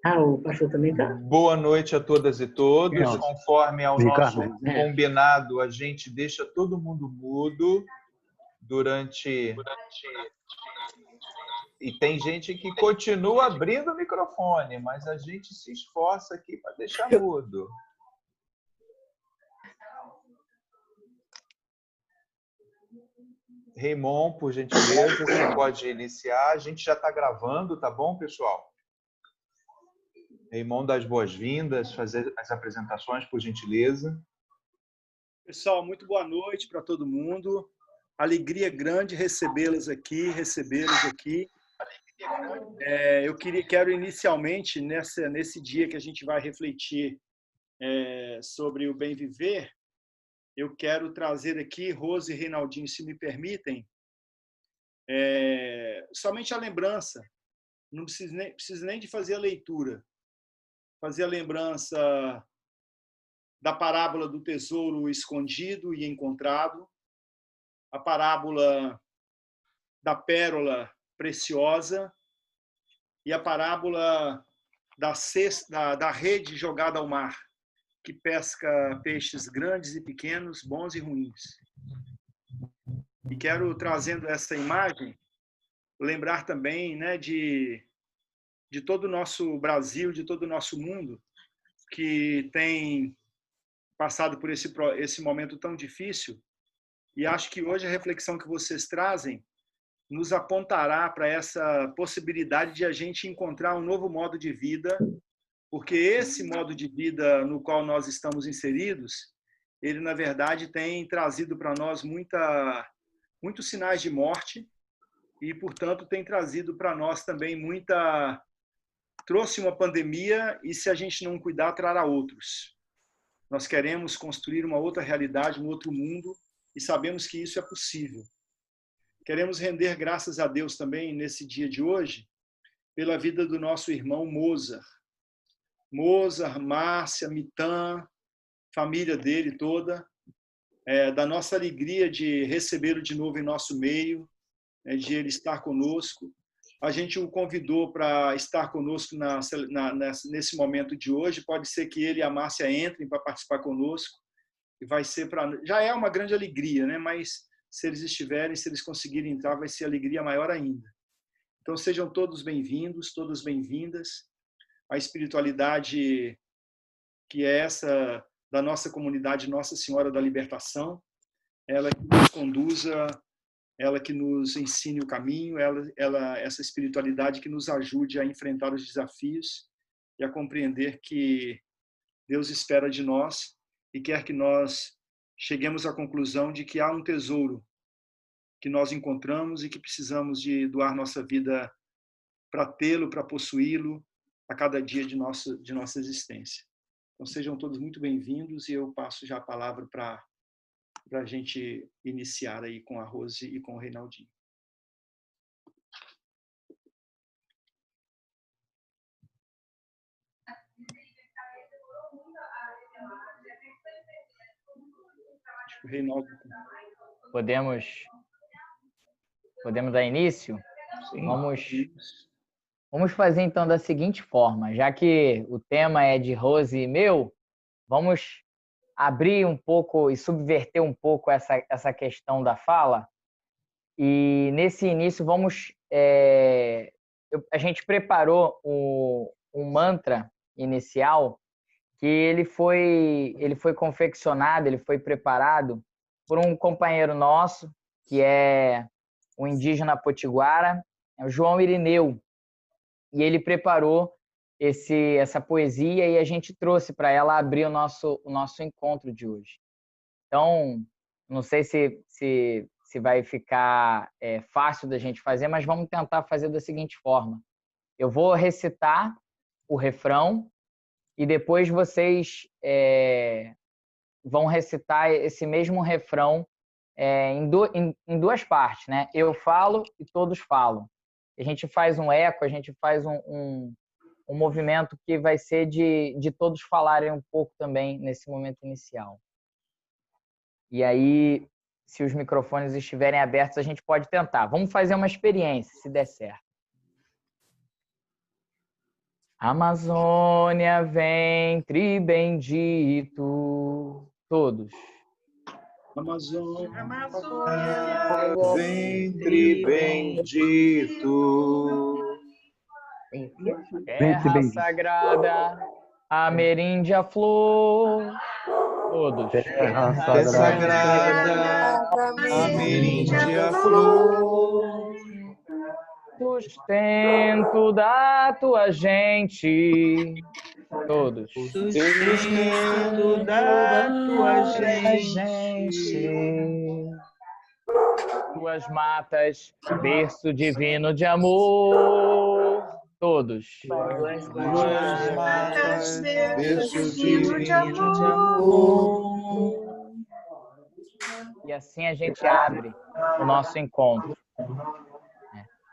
Ah, o pastor também está? Boa noite a todas e todos. Não. Conforme ao Ricardo, nosso combinado, a gente deixa todo mundo mudo durante... E tem gente que continua abrindo o microfone, mas a gente se esforça aqui para deixar mudo. Raymond, por gentileza, você pode iniciar. A gente já está gravando, tá bom, pessoal? Raymond, dá as boas-vindas, fazer as apresentações, por gentileza. Pessoal, muito boa noite para todo mundo. Alegria grande recebê-los aqui, quero inicialmente, nesse dia que a gente vai refletir sobre o bem viver, eu quero trazer aqui, Rose e Reinaldinho, se me permitem, somente a lembrança, não precisa nem de fazer a leitura, fazer a lembrança da parábola do tesouro escondido e encontrado, a parábola da pérola preciosa e a parábola da rede jogada ao mar, que pesca peixes grandes e pequenos, bons e ruins. E quero, trazendo essa imagem, lembrar também, né, de todo o nosso Brasil, de todo o nosso mundo, que tem passado por esse momento tão difícil. E acho que hoje a reflexão que vocês trazem nos apontará para essa possibilidade de a gente encontrar um novo modo de vida, porque esse modo de vida no qual nós estamos inseridos, ele, na verdade, tem trazido para nós muitos sinais de morte e, portanto, tem trazido para nós também trouxe uma pandemia e, se a gente não cuidar, trará outros. Nós queremos construir uma outra realidade, um outro mundo, e sabemos que isso é possível. Queremos render graças a Deus também, nesse dia de hoje, pela vida do nosso irmão Mozart. Mozart, Márcia, Mitan, família dele toda, da nossa alegria de recebê-lo de novo em nosso meio, de ele estar conosco. A gente o convidou para estar conosco nesse momento de hoje. Pode ser que ele e a Márcia entrem para participar conosco. E vai ser já é uma grande alegria, né? Mas se eles estiverem, se eles conseguirem entrar, vai ser alegria maior ainda. Então sejam todos bem-vindos, todas bem-vindas. A espiritualidade que é essa da nossa comunidade Nossa Senhora da Libertação, ela que nos conduza, ela que nos ensine o caminho, essa espiritualidade que nos ajude a enfrentar os desafios e a compreender que Deus espera de nós e quer que nós cheguemos à conclusão de que há um tesouro que nós encontramos e que precisamos de doar nossa vida para tê-lo, para possuí-lo a cada dia de nossa existência. Então sejam todos muito bem-vindos e eu passo já a palavra para a gente iniciar aí com a Rose e com o Reinaldinho. Acho que o Reinaldo... Podemos dar início? Sim. Vamos fazer então da seguinte forma, já que o tema é de Rose e meu, vamos abrir um pouco e subverter um pouco essa questão da fala. E nesse início a gente preparou um mantra inicial que ele foi confeccionado, ele foi preparado por um companheiro nosso, que é o indígena potiguara, é o João Irineu. E ele preparou essa poesia e a gente trouxe para ela abrir o nosso encontro de hoje. Então, não sei se vai ficar fácil da gente fazer, mas vamos tentar fazer da seguinte forma. Eu vou recitar o refrão e depois vocês vão recitar esse mesmo refrão em duas partes, né? Eu falo e todos falam. A gente faz um eco, a gente faz um movimento que vai ser de todos falarem um pouco também nesse momento inicial. E aí, se os microfones estiverem abertos, a gente pode tentar. Vamos fazer uma experiência, se der certo. Amazônia, ventre bendito. Todos. Amazônia, ventre bendito. Terra sagrada, ameríndia flor. Todos. Terra sagrada, ameríndia flor. Sustento da tua gente. Todos. Sustento da tua gente. Tuas matas, berço divino de amor. Todos. Tuas matas, berço divino de amor. E assim a gente abre o nosso encontro.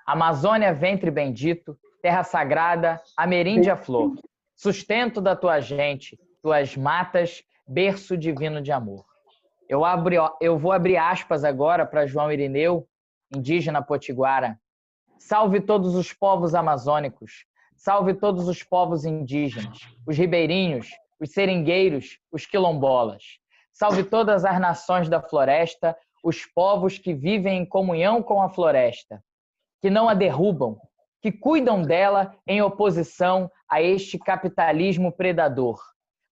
Amazônia, ventre bendito, terra sagrada, ameríndia flor, sustento da tua gente, tuas matas, berço divino de amor. Eu vou abrir aspas agora para João Irineu, indígena potiguara. Salve todos os povos amazônicos, salve todos os povos indígenas, os ribeirinhos, os seringueiros, os quilombolas. Salve todas as nações da floresta, os povos que vivem em comunhão com a floresta, que não a derrubam, que cuidam dela em oposição a este capitalismo predador,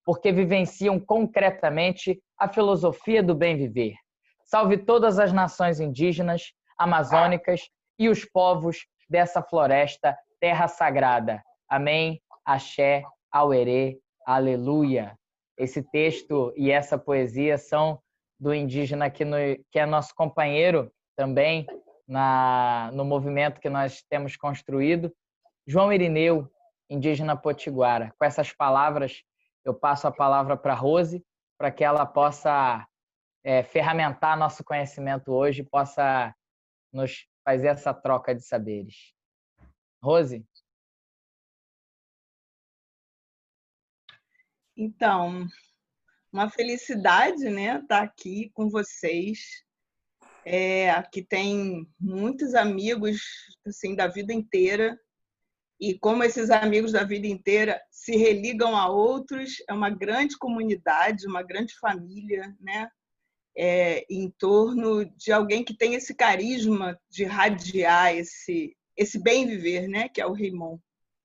porque vivenciam concretamente a filosofia do bem viver. Salve todas as nações indígenas, amazônicas e os povos dessa floresta, terra sagrada. Amém, axé, auerê, aleluia. Esse texto e essa poesia são do indígena que é nosso companheiro também no movimento que nós temos construído, João Irineu, indígena potiguara. Com essas palavras, eu passo a palavra para a Rose, para que ela possa ferramentar nosso conhecimento hoje, possa nos fazer essa troca de saberes. Rose? Então, uma felicidade, né, estar aqui com vocês. Aqui tem muitos amigos assim da vida inteira, e como esses amigos da vida inteira se religam a outros, é uma grande comunidade, uma grande família, né? Em torno de alguém que tem esse carisma de radiar esse bem viver, né? Que é o Rimon.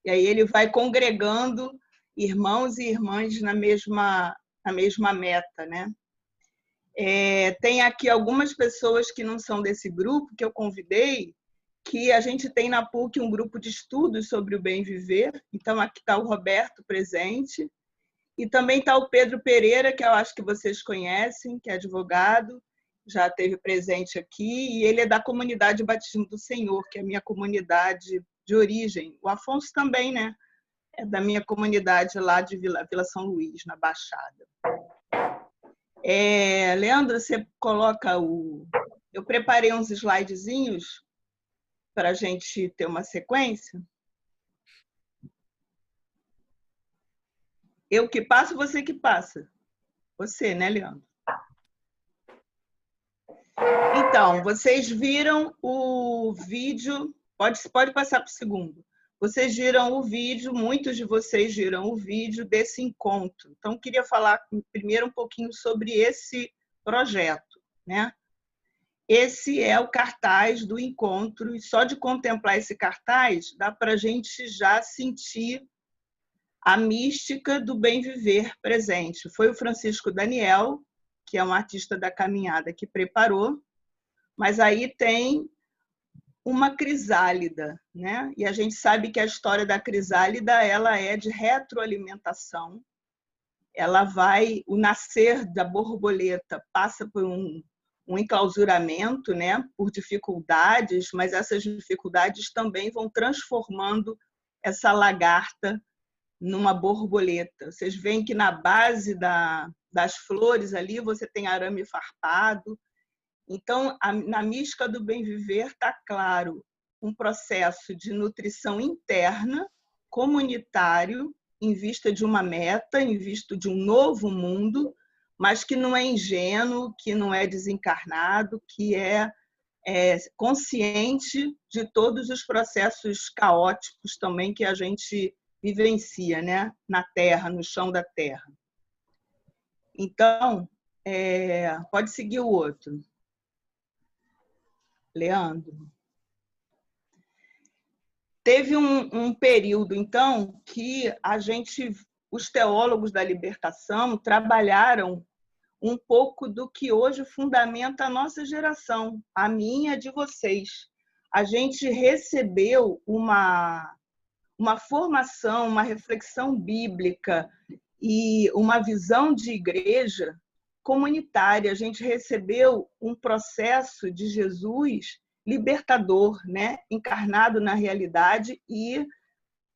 E aí ele vai congregando irmãos e irmãs na mesma meta, né? Tem aqui algumas pessoas que não são desse grupo, que eu convidei, que a gente tem na PUC um grupo de estudos sobre o bem viver. Então, aqui está o Roberto presente. E também está o Pedro Pereira, que eu acho que vocês conhecem, que é advogado, já esteve presente aqui. E ele é da comunidade Batismo do Senhor, que é a minha comunidade de origem. O Afonso também, né? É da minha comunidade lá de Vila São Luís, na Baixada. Leandro, você coloca o... Eu preparei uns slidezinhos para a gente ter uma sequência. Eu que passo, você que passa. Você, né, Leandro? Então, vocês viram o vídeo... Pode passar para o segundo. Vocês viram o vídeo, muitos de vocês viram o vídeo desse encontro. Então, queria falar primeiro um pouquinho sobre esse projeto, né? Esse é o cartaz do encontro, e só de contemplar esse cartaz, dá para a gente já sentir a mística do bem viver presente. Foi o Francisco Daniel, que é um artista da caminhada, que preparou, mas aí tem uma crisálida, né? E a gente sabe que a história da crisálida ela é de retroalimentação. O nascer da borboleta passa por um enclausuramento, né? Por dificuldades, mas essas dificuldades também vão transformando essa lagarta numa borboleta. Vocês veem que na base das flores ali você tem arame farpado. Então, na mística do bem viver está claro um processo de nutrição interna, comunitário, em vista de uma meta, em vista de um novo mundo, mas que não é ingênuo, que não é desencarnado, que é consciente de todos os processos caóticos também que a gente vivencia, né? Na terra, no chão da terra. Então, pode seguir o outro. Leandro. Teve um período, então, que os teólogos da libertação trabalharam um pouco do que hoje fundamenta a nossa geração, a minha e a de vocês. A gente recebeu uma formação, uma reflexão bíblica e uma visão de igreja comunitária. A gente recebeu um processo de Jesus libertador, né? Encarnado na realidade e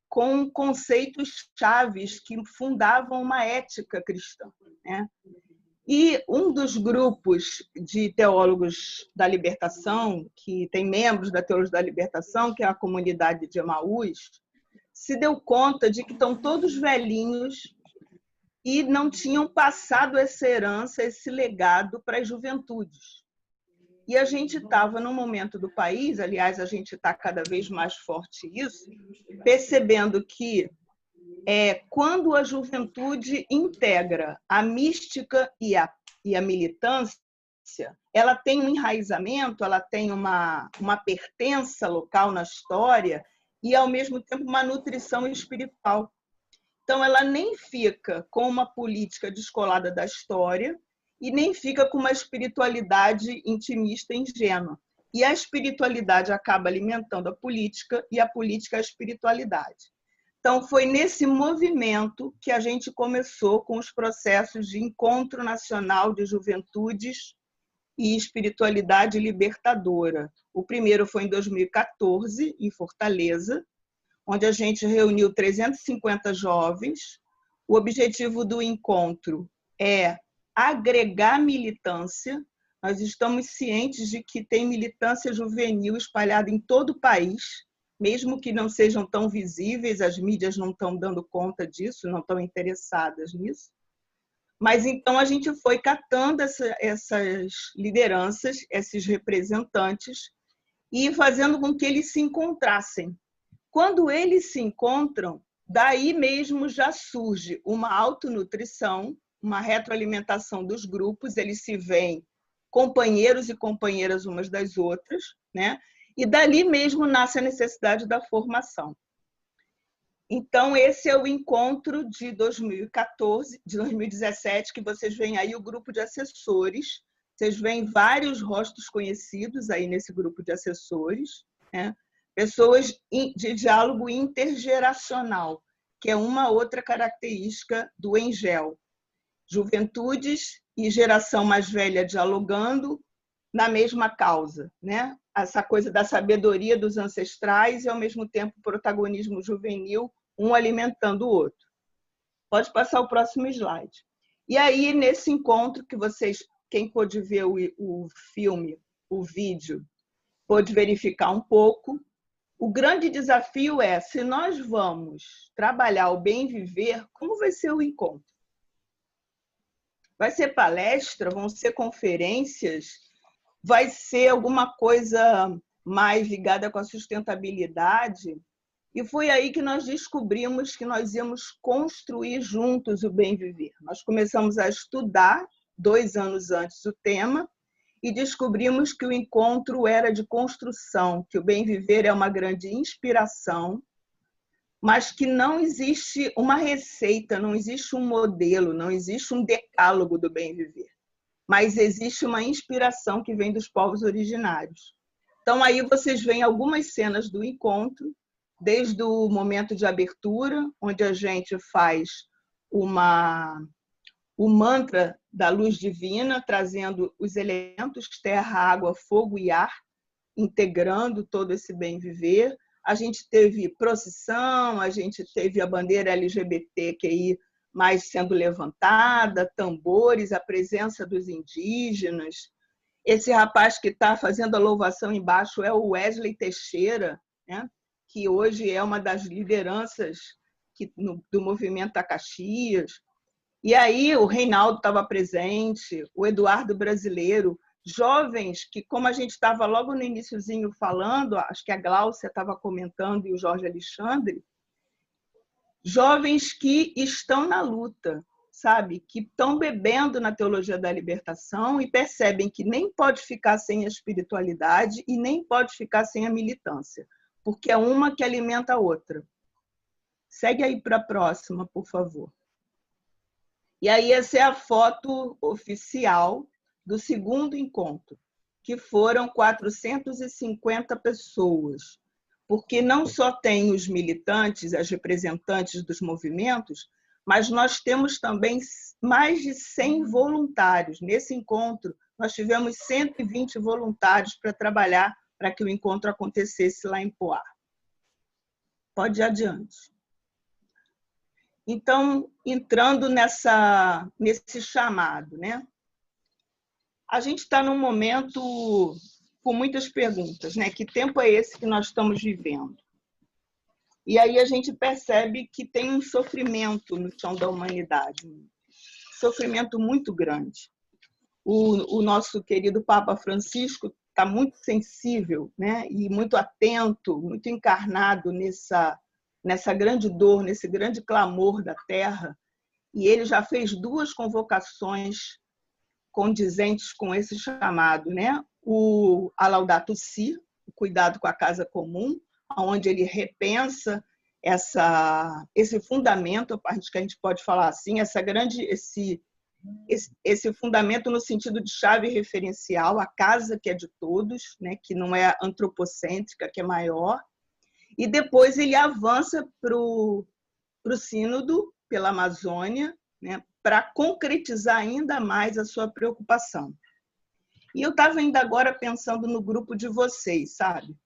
com conceitos chaves que fundavam uma ética cristã, né? E um dos grupos de teólogos da libertação, que tem membros da teologia da libertação, que é a comunidade de Emaús, se deu conta de que estão todos velhinhos e não tinham passado essa herança, esse legado para as juventudes. E a gente estava num momento do país, aliás, a gente está cada vez mais forte isso, percebendo que quando a juventude integra a mística e a militância, ela tem um enraizamento, ela tem uma pertença local na história e, ao mesmo tempo, uma nutrição espiritual. Então, ela nem fica com uma política descolada da história e nem fica com uma espiritualidade intimista ingênua. E a espiritualidade acaba alimentando a política e a política a espiritualidade. Então, foi nesse movimento que a gente começou com os processos de Encontro Nacional de Juventudes e Espiritualidade Libertadora. O primeiro foi em 2014, em Fortaleza, onde a gente reuniu 350 jovens. O objetivo do encontro é agregar militância. Nós estamos cientes de que tem militância juvenil espalhada em todo o país, mesmo que não sejam tão visíveis, as mídias não estão dando conta disso, não estão interessadas nisso. Mas então a gente foi catando essas lideranças, esses representantes, e fazendo com que eles se encontrassem. Quando eles se encontram, daí mesmo já surge uma autonutrição, uma retroalimentação dos grupos, eles se veem companheiros e companheiras umas das outras, né? E dali mesmo nasce a necessidade da formação. Então, esse é o encontro de 2014, de 2017, que vocês veem aí o grupo de assessores. Vocês veem vários rostos conhecidos aí nesse grupo de assessores, né? Pessoas de diálogo intergeracional, que é uma outra característica do Engel. Juventudes e geração mais velha dialogando na mesma causa, né? Essa coisa da sabedoria dos ancestrais e, ao mesmo tempo, protagonismo juvenil, um alimentando o outro. Pode passar o próximo slide. E aí, nesse encontro que vocês, quem pôde ver o filme, o vídeo, pôde verificar um pouco. O grande desafio é, se nós vamos trabalhar o bem viver, como vai ser o encontro? Vai ser palestra? Vão ser conferências? Vai ser alguma coisa mais ligada com a sustentabilidade? E foi aí que nós descobrimos que nós íamos construir juntos o bem viver. Nós começamos a estudar 2 anos antes o tema e descobrimos que o encontro era de construção, que o bem viver é uma grande inspiração, mas que não existe uma receita, não existe um modelo, não existe um decálogo do bem viver, mas existe uma inspiração que vem dos povos originários. Então, aí vocês veem algumas cenas do encontro, desde o momento de abertura, onde a gente faz o mantra da luz divina, trazendo os elementos terra, água, fogo e ar, integrando todo esse bem viver. A gente teve procissão, a gente teve a bandeira LGBTQI mais sendo levantada, tambores, a presença dos indígenas. Esse rapaz que está fazendo a louvação embaixo é o Wesley Teixeira, né? Que hoje é uma das lideranças do movimento Acaxias. E aí o Reinaldo estava presente, o Eduardo Brasileiro, jovens que, como a gente estava logo no iniciozinho falando, acho que a Gláucia estava comentando e o Jorge Alexandre, jovens que estão na luta, sabe? Que estão bebendo na teologia da libertação e percebem que nem pode ficar sem a espiritualidade e nem pode ficar sem a militância, porque é uma que alimenta a outra. Segue aí para a próxima, por favor. E aí essa é a foto oficial do segundo encontro, que foram 450 pessoas, porque não só tem os militantes, as representantes dos movimentos, mas nós temos também mais de 100 voluntários. Nesse encontro, nós tivemos 120 voluntários para trabalhar para que o encontro acontecesse lá em Poá. Pode ir adiante. Então, entrando nesse chamado, né? A gente está num momento com muitas perguntas, né? Que tempo é esse que nós estamos vivendo? E aí a gente percebe que tem um sofrimento no chão da humanidade, um sofrimento muito grande. O nosso querido Papa Francisco está muito sensível, né? E muito atento, muito encarnado nessa grande dor, nesse grande clamor da terra, e ele já fez 2 convocações condizentes com esse chamado, né? A Laudato Si, o cuidado com a casa comum, onde ele repensa esse fundamento, acho que a gente pode falar assim, esse fundamento no sentido de chave referencial, a casa que é de todos, né? Que não é antropocêntrica, que é maior. E depois ele avança para o Sínodo pela Amazônia, né, para concretizar ainda mais a sua preocupação. E eu estava ainda agora pensando no grupo de vocês, sabe?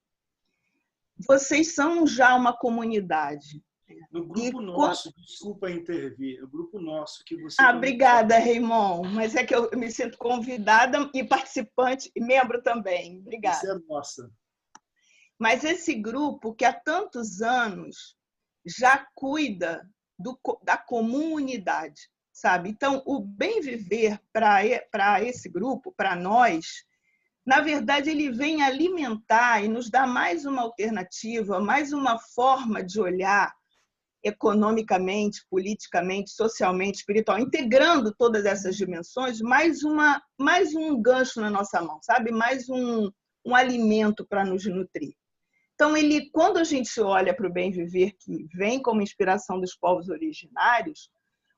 Vocês são já uma comunidade. No grupo nosso, desculpa intervir, o grupo nosso que você... Obrigada, Raymond, mas é que eu me sinto convidada e participante, e membro também. Obrigada. Isso é nossa. Mas esse grupo que há tantos anos já cuida da comunidade, sabe? Então, o bem viver para esse grupo, para nós, na verdade, ele vem alimentar e nos dar mais uma alternativa, mais uma forma de olhar economicamente, politicamente, socialmente, espiritual, integrando todas essas dimensões, mais um gancho na nossa mão, sabe? Mais um alimento para nos nutrir. Então, quando a gente olha para o bem viver, que vem como inspiração dos povos originários,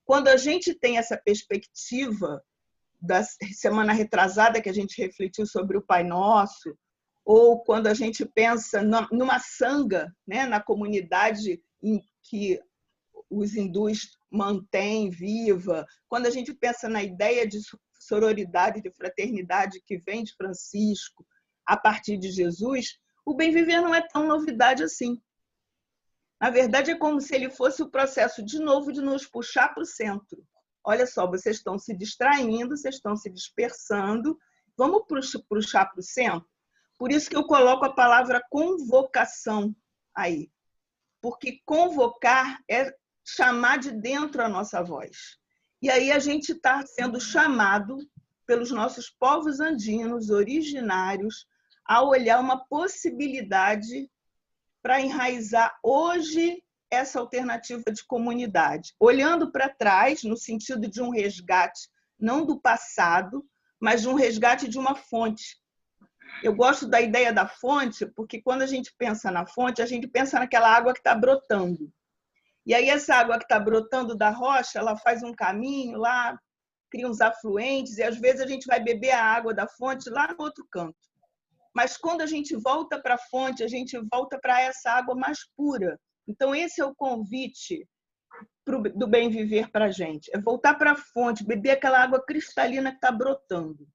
quando a gente tem essa perspectiva da semana retrasada que a gente refletiu sobre o Pai Nosso, ou quando a gente pensa numa sanga, né, na comunidade em que os hindus mantêm viva, quando a gente pensa na ideia de sororidade, de fraternidade que vem de Francisco a partir de Jesus, o bem viver não é tão novidade assim. Na verdade, é como se ele fosse o processo, de novo, de nos puxar para o centro. Olha só, vocês estão se distraindo, vocês estão se dispersando, vamos puxar para o centro? Por isso que eu coloco a palavra convocação aí. Porque convocar é chamar de dentro a nossa voz. E aí a gente está sendo chamado pelos nossos povos andinos, originários, a olhar uma possibilidade para enraizar hoje essa alternativa de comunidade. Olhando para trás, no sentido de um resgate, não do passado, mas de um resgate de uma fonte. Eu gosto da ideia da fonte, porque quando a gente pensa na fonte, a gente pensa naquela água que está brotando. E aí essa água que está brotando da rocha, ela faz um caminho lá, cria uns afluentes, e às vezes a gente vai beber a água da fonte lá no outro canto. Mas quando a gente volta para a fonte, a gente volta para essa água mais pura. Então, esse é o convite do bem viver para a gente. É voltar para a fonte, beber aquela água cristalina que está brotando.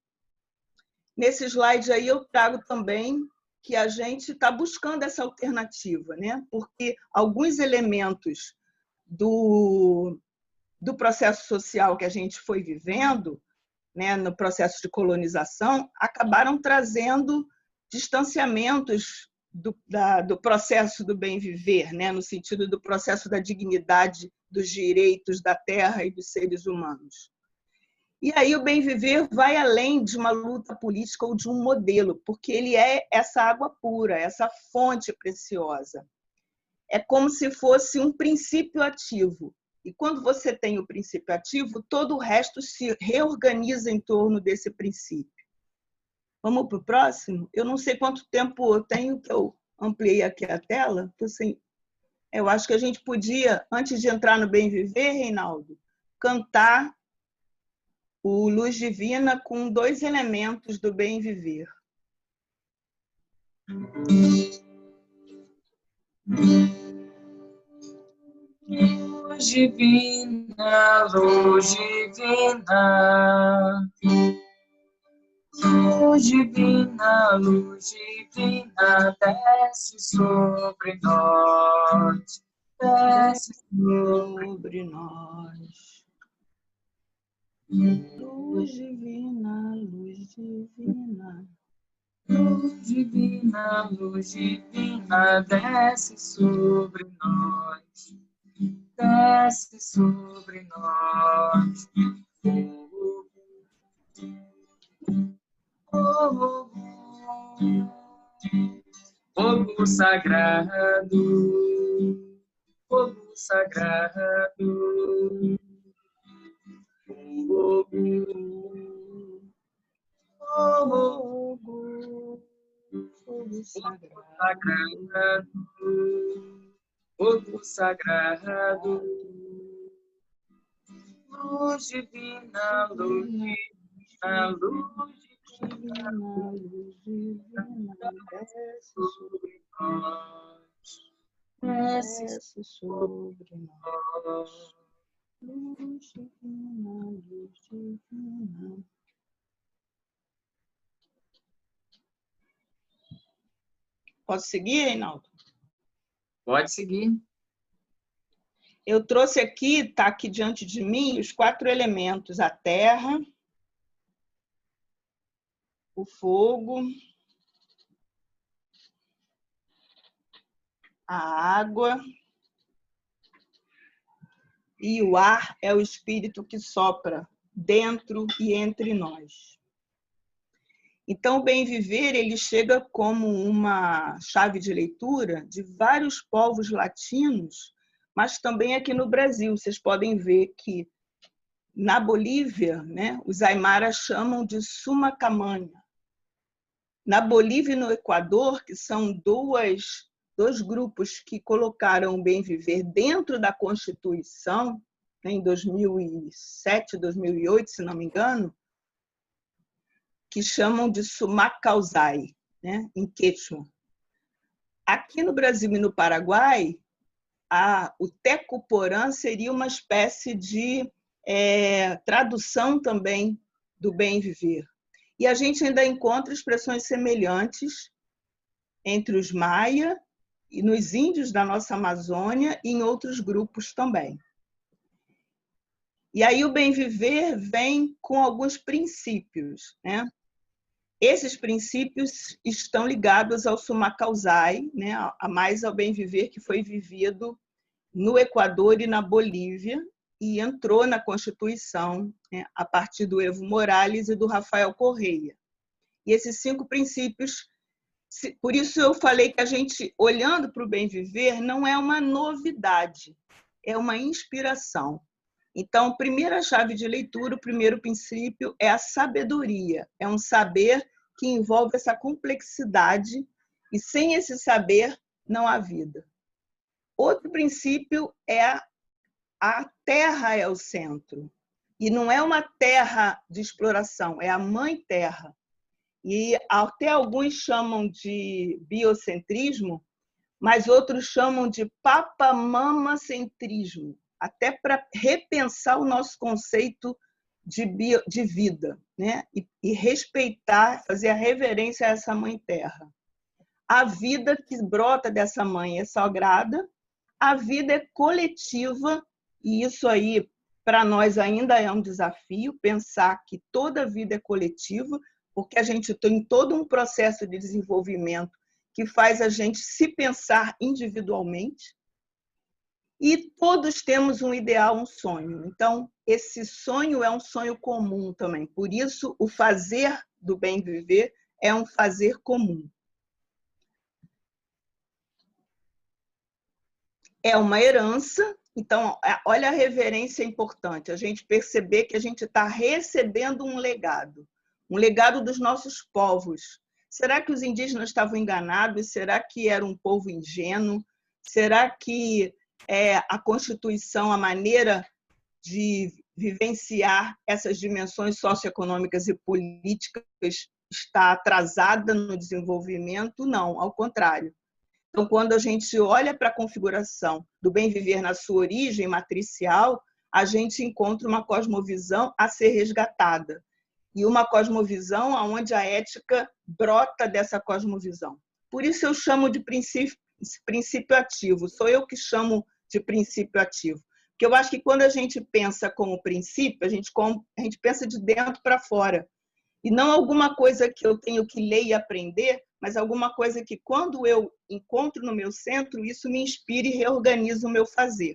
Nesse slide aí eu trago também que a gente está buscando essa alternativa, né? Porque alguns elementos do processo social que a gente foi vivendo, né, no processo de colonização, acabaram trazendo distanciamentos do processo do bem viver, né, no sentido do processo da dignidade, dos direitos da terra e dos seres humanos. E aí o bem viver vai além de uma luta política ou de um modelo, porque ele é essa água pura, essa fonte preciosa. é como se fosse um princípio ativo. E quando você tem o princípio ativo, todo o resto se reorganiza em torno desse princípio. Vamos para o próximo? Eu não sei quanto tempo eu tenho, que eu ampliei aqui a tela. Assim, eu acho que a gente podia, antes de entrar no Bem Viver, Reinaldo, cantar o Luz Divina com 2 elementos do Bem Viver. Luz divina, luz divina, luz divina, luz divina, desce sobre nós, desce sobre nós. Luz divina, luz divina. Luz divina, luz divina, desce sobre nós, desce sobre nós. Oh, fogo sagrado, fogo sagrado, fogo, Fogo sagrado, fogo sagrado, luz divina, luz divina, luz divina, luz divina, desce sobre nós, desce sobre nós. Luz divina, luz divina. Posso seguir, Reinaldo? Pode seguir. Eu trouxe aqui, está aqui diante de mim, os 4 elementos: a terra, o fogo, a água e o ar é o espírito que sopra dentro e entre nós. Então, o Bem Viver ele chega como uma chave de leitura de vários povos latinos, mas também aqui no Brasil. Vocês podem ver que na Bolívia, né, os aimaras chamam de Sumacamanha. Na Bolívia e no Equador, que são dois grupos que colocaram o Bem Viver dentro da Constituição, né, em 2007, 2008, se não me engano, que chamam de Sumacauzai, né, em quechua. Aqui no Brasil e no Paraguai, o Tecuporã seria uma espécie de tradução também do Bem Viver. E a gente ainda encontra expressões semelhantes entre os maia e nos índios da nossa Amazônia e em outros grupos também. E aí o Bem Viver vem com alguns princípios, né? Esses princípios estão ligados ao Sumacauzai, né? A mais ao Bem Viver que foi vivido no Equador e na Bolívia e entrou na Constituição, né, a partir do Evo Morales e do Rafael Correia. E esses 5 princípios, por isso eu falei que a gente, olhando para o Bem Viver, não é uma novidade, é uma inspiração. Então, primeira chave de leitura, o primeiro princípio é a sabedoria. É um saber que envolve essa complexidade e sem esse saber não há vida. Outro princípio é a terra é o centro. E não é uma terra de exploração, é a mãe terra. E até alguns chamam de biocentrismo, mas outros chamam de papamamacentrismo, até para repensar o nosso conceito de vida, né? E respeitar, fazer a reverência a essa mãe terra. A vida que brota dessa mãe é sagrada, a vida é coletiva, e isso aí, para nós, ainda é um desafio, pensar que toda vida é coletiva, porque a gente tem todo um processo de desenvolvimento que faz a gente se pensar individualmente, e todos temos um ideal, um sonho. Então, esse sonho é um sonho comum também. Por isso, o fazer do Bem Viver é um fazer comum. é uma herança. Então, olha a reverência importante, a gente perceber que a gente está recebendo um legado dos nossos povos. Será que os indígenas estavam enganados? Será que era um povo ingênuo? Será que a Constituição, a maneira de vivenciar essas dimensões socioeconômicas e políticas está atrasada no desenvolvimento? Não, ao contrário. Então, quando a gente olha para a configuração do bem viver na sua origem matricial, a gente encontra uma cosmovisão a ser resgatada. E uma cosmovisão onde a ética brota dessa cosmovisão. Por isso eu chamo de princípio ativo. Sou eu que chamo de princípio ativo. Porque eu acho que quando a gente pensa como princípio, a gente pensa de dentro para fora. E não alguma coisa que eu tenho que ler e aprender, mas alguma coisa que, quando eu encontro no meu centro, isso me inspira e reorganiza o meu fazer.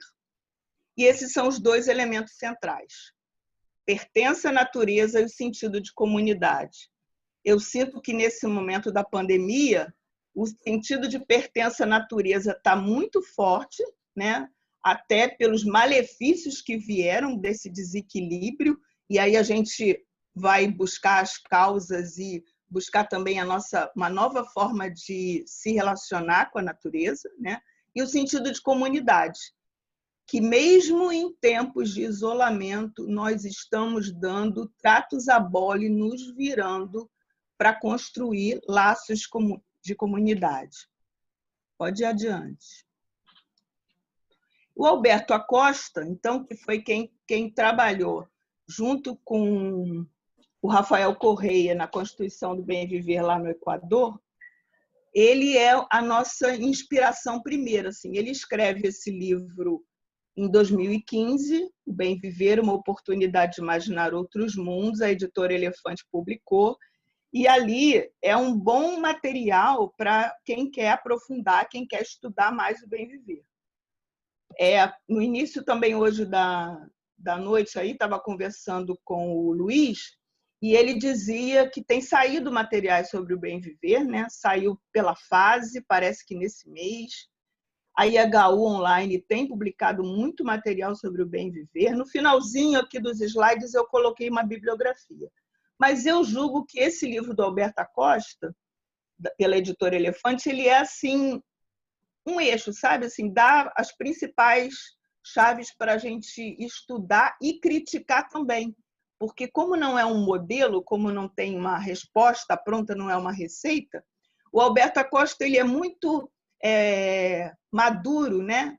E esses são os dois elementos centrais. Pertença à natureza e o sentido de comunidade. Eu sinto que, nesse momento da pandemia, o sentido de pertença à natureza está muito forte, né? Até pelos malefícios que vieram desse desequilíbrio, e aí a gente vai buscar as causas e buscar também uma nova forma de se relacionar com a natureza, né? E o sentido de comunidade, que mesmo em tempos de isolamento, nós estamos dando tratos à bola e nos virando para construir laços de comunidade. Pode ir adiante. O Alberto Acosta, então, que foi quem trabalhou junto com o Rafael Correia na Constituição do Bem Viver lá no Equador, ele é a nossa inspiração primeira. Assim. Ele escreve esse livro em 2015, O Bem Viver, uma oportunidade de imaginar outros mundos, a editora Elefante publicou, e ali é um bom material para quem quer aprofundar, quem quer estudar mais o bem viver. No início também hoje da noite aí estava conversando com o Luiz, e ele dizia que tem saído materiais sobre o bem viver, né? Saiu pela Fase, parece que nesse mês. A IHU Online tem publicado muito material sobre o bem viver. No finalzinho aqui dos slides eu coloquei uma bibliografia. Mas eu julgo que esse livro do Alberto Acosta, pela editora Elefante, ele é assim um eixo, sabe? Assim, dá as principais chaves para a gente estudar e criticar também. Porque como não é um modelo, como não tem uma resposta pronta, não é uma receita, o Alberto Acosta ele é muito maduro, né?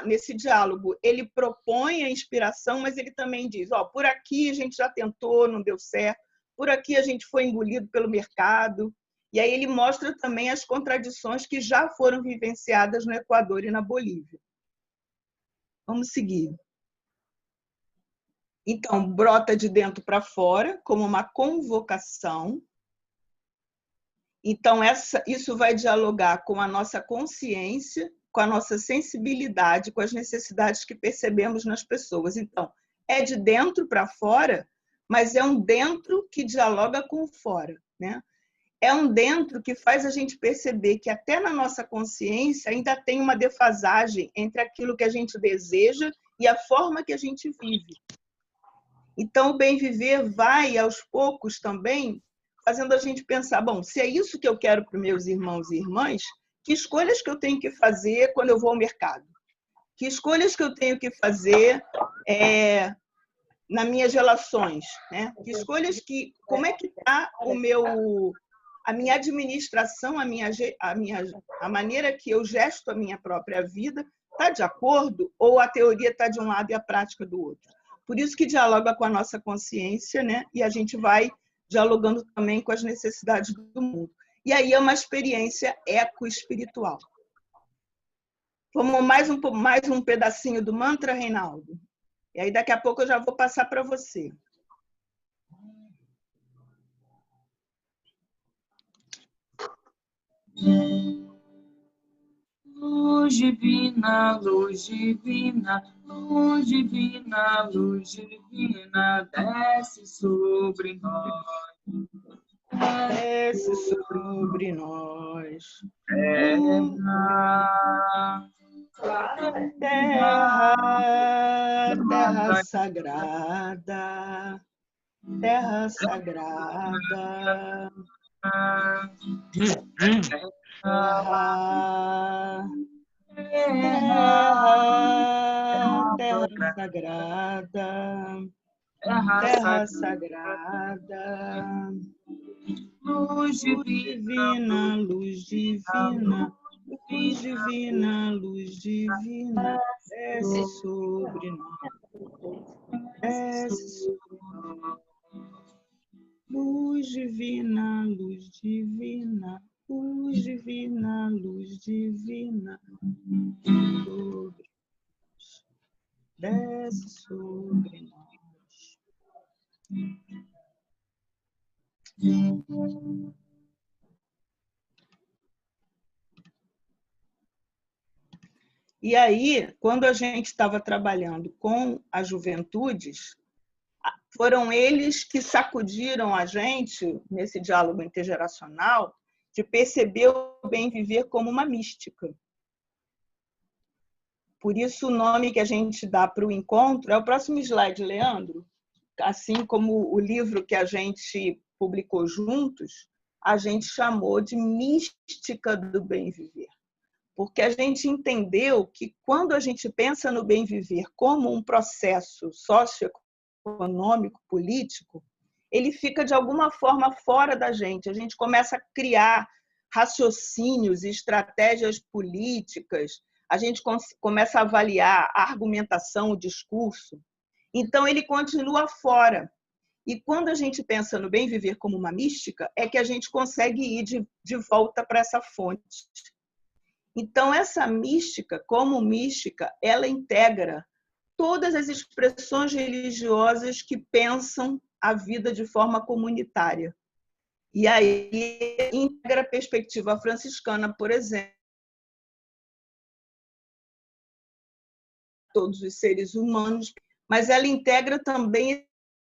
Nesse diálogo. Ele propõe a inspiração, mas ele também diz, por aqui a gente já tentou, não deu certo, por aqui a gente foi engolido pelo mercado. E aí ele mostra também as contradições que já foram vivenciadas no Equador e na Bolívia. Vamos seguir. Então, brota de dentro para fora, como uma convocação. Então, isso vai dialogar com a nossa consciência, com a nossa sensibilidade, com as necessidades que percebemos nas pessoas. Então, é de dentro para fora, mas é um dentro que dialoga com o fora, né? É um dentro que faz a gente perceber que até na nossa consciência ainda tem uma defasagem entre aquilo que a gente deseja e a forma que a gente vive. Então, o bem viver vai, aos poucos também, fazendo a gente pensar, bom, se é isso que eu quero para os meus irmãos e irmãs, que escolhas que eu tenho que fazer quando eu vou ao mercado? Que escolhas que eu tenho que fazer nas minhas relações? Né? Que escolhas como é que está a minha administração, a maneira que eu gesto a minha própria vida, está de acordo ou a teoria está de um lado e a prática do outro? Por isso que dialoga com a nossa consciência, né? E a gente vai dialogando também com as necessidades do mundo. E aí é uma experiência eco-espiritual. Vamos mais um pedacinho do mantra, Reinaldo? E aí daqui a pouco eu já vou passar para você. Luz divina, luz divina, luz divina, luz divina, desce sobre nós. Desce sobre nós. terra sagrada, terra sagrada, terra sagrada, terra sagrada, luz divina, luz divina, luz divina, luz divina, desce sobre nós, desce sobre nós. Luz divina, luz divina, luz divina, luz divina, sobre nós, desce sobre nós. E aí, quando a gente estava trabalhando com as juventudes, foram eles que sacudiram a gente, nesse diálogo intergeracional, de perceber o bem viver como uma mística. Por isso, o nome que a gente dá para o encontro é o próximo slide, Leandro. Assim como o livro que a gente publicou juntos, a gente chamou de Mística do Bem Viver. Porque a gente entendeu que quando a gente pensa no bem viver como um processo socioeconômico, político, ele fica de alguma forma fora da gente. A gente começa a criar raciocínios e estratégias políticas, a gente começa a avaliar a argumentação, o discurso. Então, ele continua fora. E quando a gente pensa no bem viver como uma mística, é que a gente consegue ir de volta para essa fonte. Então, essa mística, como mística, ela integra todas as expressões religiosas que pensam a vida de forma comunitária. E aí integra a perspectiva franciscana, por exemplo, todos os seres humanos, mas ela integra também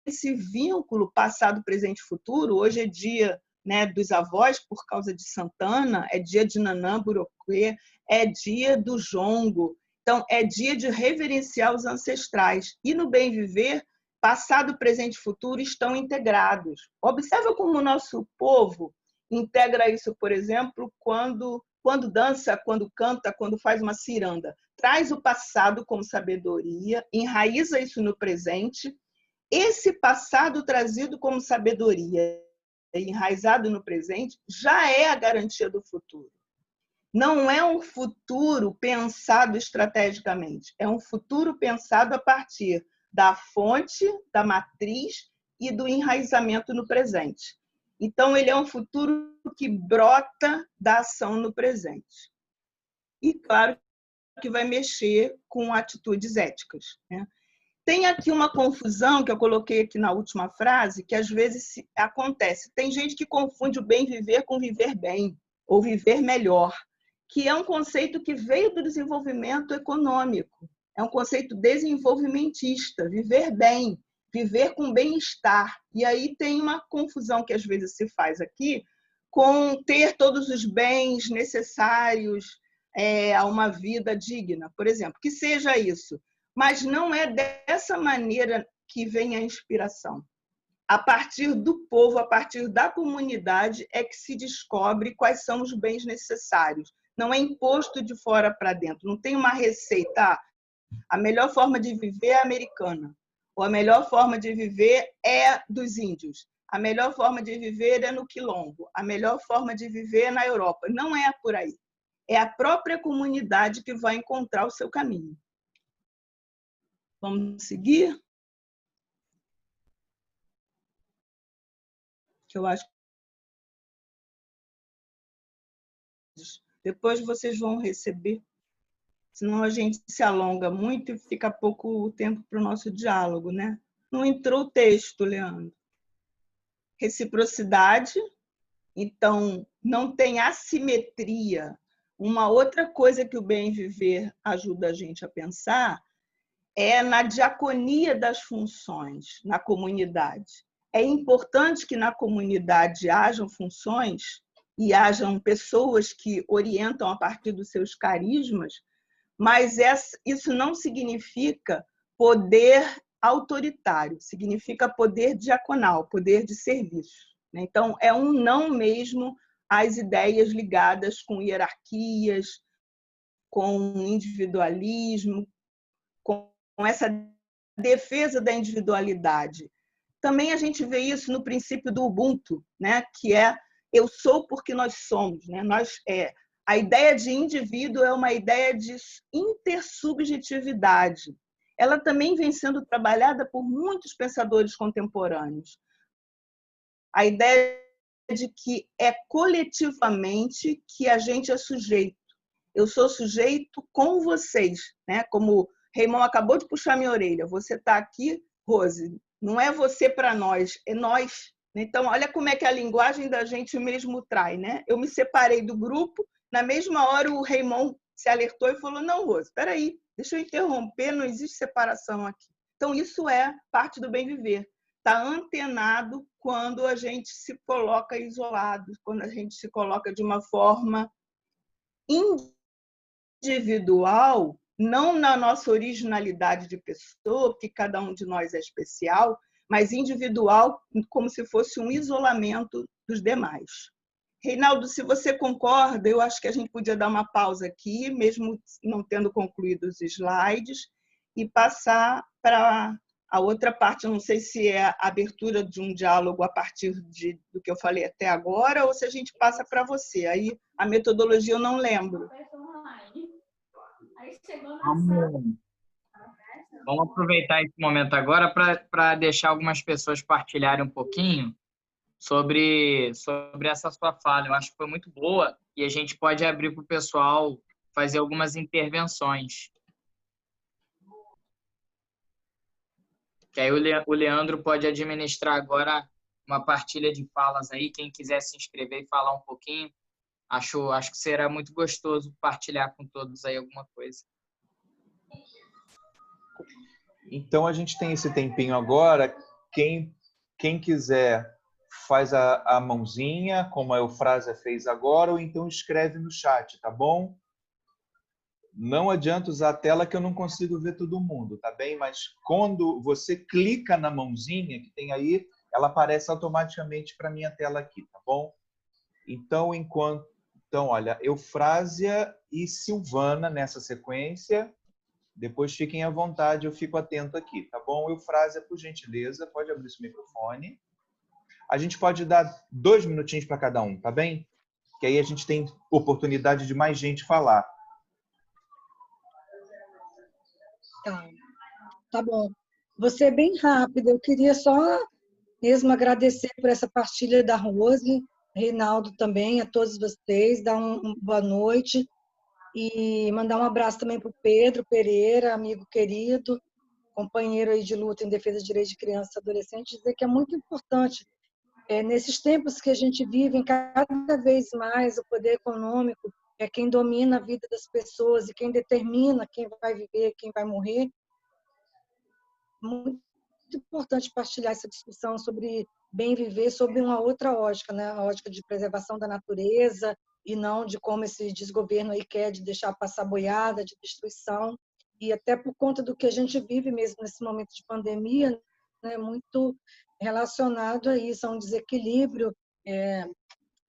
esse vínculo passado, presente e futuro. Hoje é dia, né, dos avós, por causa de Santana, é dia de Nanã Buroquê, é dia do jongo. Então, é dia de reverenciar os ancestrais. E no bem viver, passado, presente e futuro estão integrados. Observa como o nosso povo integra isso, por exemplo, quando dança, quando canta, quando faz uma ciranda. Traz o passado como sabedoria, enraiza isso no presente. Esse passado trazido como sabedoria, enraizado no presente, já é a garantia do futuro. Não é um futuro pensado estrategicamente, é um futuro pensado a partir da fonte, da matriz e do enraizamento no presente. Então, ele é um futuro que brota da ação no presente. E, claro, que vai mexer com atitudes éticas, né? Tem aqui uma confusão que eu coloquei aqui na última frase, que às vezes acontece. Tem gente que confunde o bem viver com viver bem, ou viver melhor, que é um conceito que veio do desenvolvimento econômico. É um conceito desenvolvimentista, viver bem, viver com bem-estar. E aí tem uma confusão que às vezes se faz aqui com ter todos os bens necessários a uma vida digna, por exemplo, que seja isso. Mas não é dessa maneira que vem a inspiração. A partir do povo, a partir da comunidade, é que se descobre quais são os bens necessários. Não é imposto de fora para dentro. Não tem uma receita. A melhor forma de viver é americana. Ou a melhor forma de viver é dos índios. A melhor forma de viver é no Quilombo. A melhor forma de viver é na Europa. Não é por aí. É a própria comunidade que vai encontrar o seu caminho. Vamos seguir? Que eu acho que depois vocês vão receber, senão a gente se alonga muito e fica pouco tempo para o nosso diálogo, né? Não entrou o texto, Leandro. Reciprocidade, então não tem assimetria. Uma outra coisa que o bem viver ajuda a gente a pensar é na diaconia das funções na comunidade. É importante que na comunidade hajam funções e hajam pessoas que orientam a partir dos seus carismas, mas isso não significa poder autoritário, significa poder diaconal, poder de serviço. Então, é um não mesmo às ideias ligadas com hierarquias, com individualismo, com essa defesa da individualidade. Também a gente vê isso no princípio do Ubuntu, que é eu sou porque nós somos. A ideia de indivíduo é uma ideia de intersubjetividade. Ela também vem sendo trabalhada por muitos pensadores contemporâneos. A ideia de que é coletivamente que a gente é sujeito. Eu sou sujeito com vocês, como Raymond acabou de puxar minha orelha. Você está aqui, Rose, não é você para nós, é nós. Então, olha como é que a linguagem da gente mesmo trai. Eu me separei do grupo, na mesma hora o Raymond se alertou e falou, não, Rose, espera aí, deixa eu interromper, não existe separação aqui. Então, isso é parte do bem viver. Está antenado quando a gente se coloca isolado, quando a gente se coloca de uma forma individual, não na nossa originalidade de pessoa, porque cada um de nós é especial, mas individual, como se fosse um isolamento dos demais. Reinaldo, se você concorda, eu acho que a gente podia dar uma pausa aqui, mesmo não tendo concluído os slides, e passar para a outra parte. Não sei se é a abertura de um diálogo a partir do que eu falei até agora, ou se a gente passa para você. Aí a metodologia eu não lembro. Vamos aproveitar esse momento agora para deixar algumas pessoas partilharem um pouquinho sobre essa sua fala. Eu acho que foi muito boa e a gente pode abrir para o pessoal fazer algumas intervenções. Que aí o Leandro pode administrar agora uma partilha de falas aí. Quem quiser se inscrever e falar um pouquinho, acho que será muito gostoso partilhar com todos aí alguma coisa. Então, a gente tem esse tempinho agora. Quem quiser faz a mãozinha, como a Eufrásia fez agora, ou então escreve no chat, tá bom? Não adianta usar a tela que eu não consigo ver todo mundo, tá bem? Mas quando você clica na mãozinha que tem aí, ela aparece automaticamente para minha tela aqui, tá bom? Então, olha, Eufrásia e Silvana nessa sequência. Depois fiquem à vontade, eu fico atento aqui, tá bom? Eufrásia, por gentileza, pode abrir seu microfone. A gente pode dar 2 minutinhos para cada um, tá bem? Que aí a gente tem oportunidade de mais gente falar. Tá bom. Vou ser bem rápida. Eu queria só mesmo agradecer por essa partilha da Rose, Reinaldo também, a todos vocês, dar uma boa noite e mandar um abraço também para o Pedro Pereira, amigo querido, companheiro aí de luta em defesa dos direitos de criança e adolescente, dizer que é muito importante, nesses tempos que a gente vive, cada vez mais o poder econômico é quem domina a vida das pessoas e quem determina quem vai viver, quem vai morrer. Muito importante partilhar essa discussão sobre bem viver, sobre uma outra ótica, a ótica de preservação da natureza e não de como esse desgoverno aí quer de deixar passar boiada, de destruição. E até por conta do que a gente vive mesmo nesse momento de pandemia, muito relacionado a isso, a um desequilíbrio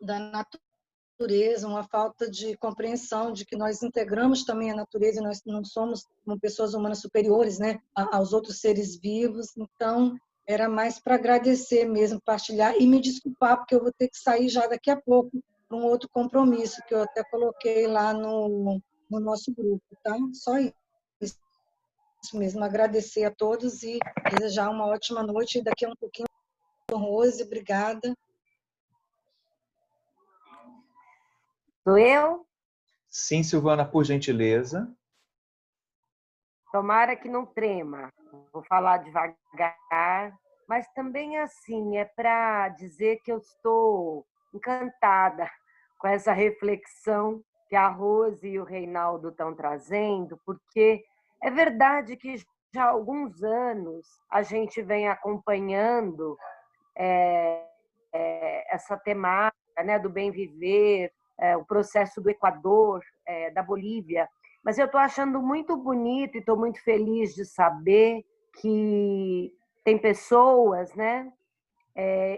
da natureza, uma falta de compreensão de que nós integramos também a natureza e nós não somos como pessoas humanas superiores, aos outros seres vivos. Então, era mais para agradecer mesmo, partilhar e me desculpar, porque eu vou ter que sair já daqui a pouco para um outro compromisso que eu até coloquei lá no nosso grupo, tá? Só isso mesmo, agradecer a todos e desejar uma ótima noite. E daqui a um pouquinho, Rose, obrigada. Sou eu? Sim, Silvana, por gentileza. Tomara que não trema. Vou falar devagar, mas também assim, é para dizer que eu estou encantada com essa reflexão que a Rose e o Reinaldo estão trazendo, porque é verdade que já há alguns anos a gente vem acompanhando essa temática, do bem viver, o processo do Equador, da Bolívia, Mas eu estou achando muito bonito e estou muito feliz de saber que tem pessoas, né?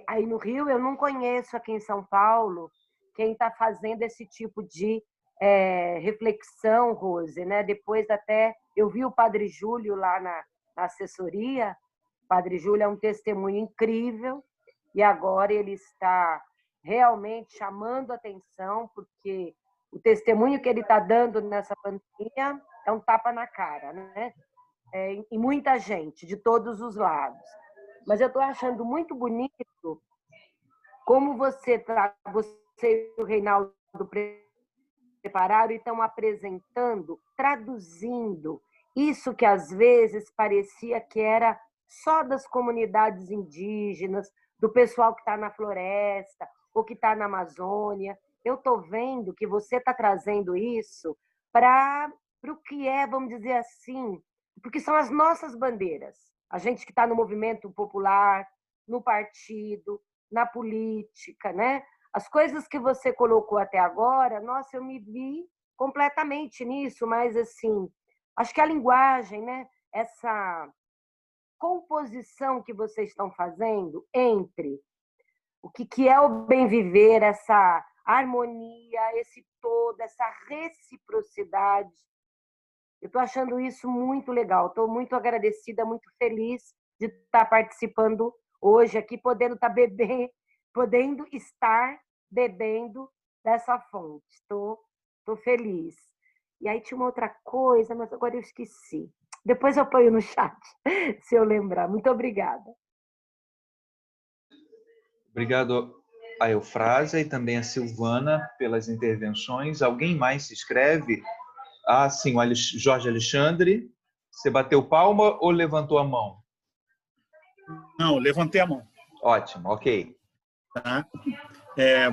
Aí no Rio, eu não conheço aqui em São Paulo quem está fazendo esse tipo de reflexão, Rose, né? Depois até eu vi o Padre Júlio lá na assessoria. O Padre Júlio é um testemunho incrível e agora ele está realmente chamando atenção, porque o testemunho que ele está dando nessa pandemia é um tapa na cara, né? E muita gente, de todos os lados. Mas eu estou achando muito bonito como você e o Reinaldo prepararam e estão apresentando, traduzindo isso que às vezes parecia que era só das comunidades indígenas, do pessoal que está na floresta ou que está na Amazônia. Eu estou vendo que você está trazendo isso para o que é, vamos dizer assim, porque são as nossas bandeiras. A gente que está no movimento popular, no partido, na política, né? As coisas que você colocou até agora, nossa, eu me vi completamente nisso, mas assim, acho que a linguagem, né? Essa composição que vocês estão fazendo entre o que é o bem viver, essa harmonia, esse todo, essa reciprocidade. Eu estou achando isso muito legal. Estou muito agradecida, muito feliz de estar participando hoje aqui, podendo estar bebendo dessa fonte. Estou feliz. E aí tinha uma outra coisa, mas agora eu esqueci. Depois eu ponho no chat, se eu lembrar. Muito obrigada. Obrigado a Eufrásia e também a Silvana pelas intervenções. Alguém mais se inscreve? Ah, sim, o Jorge Alexandre. Você bateu palma ou levantou a mão? Não, levantei a mão. Ótimo, ok. Tá?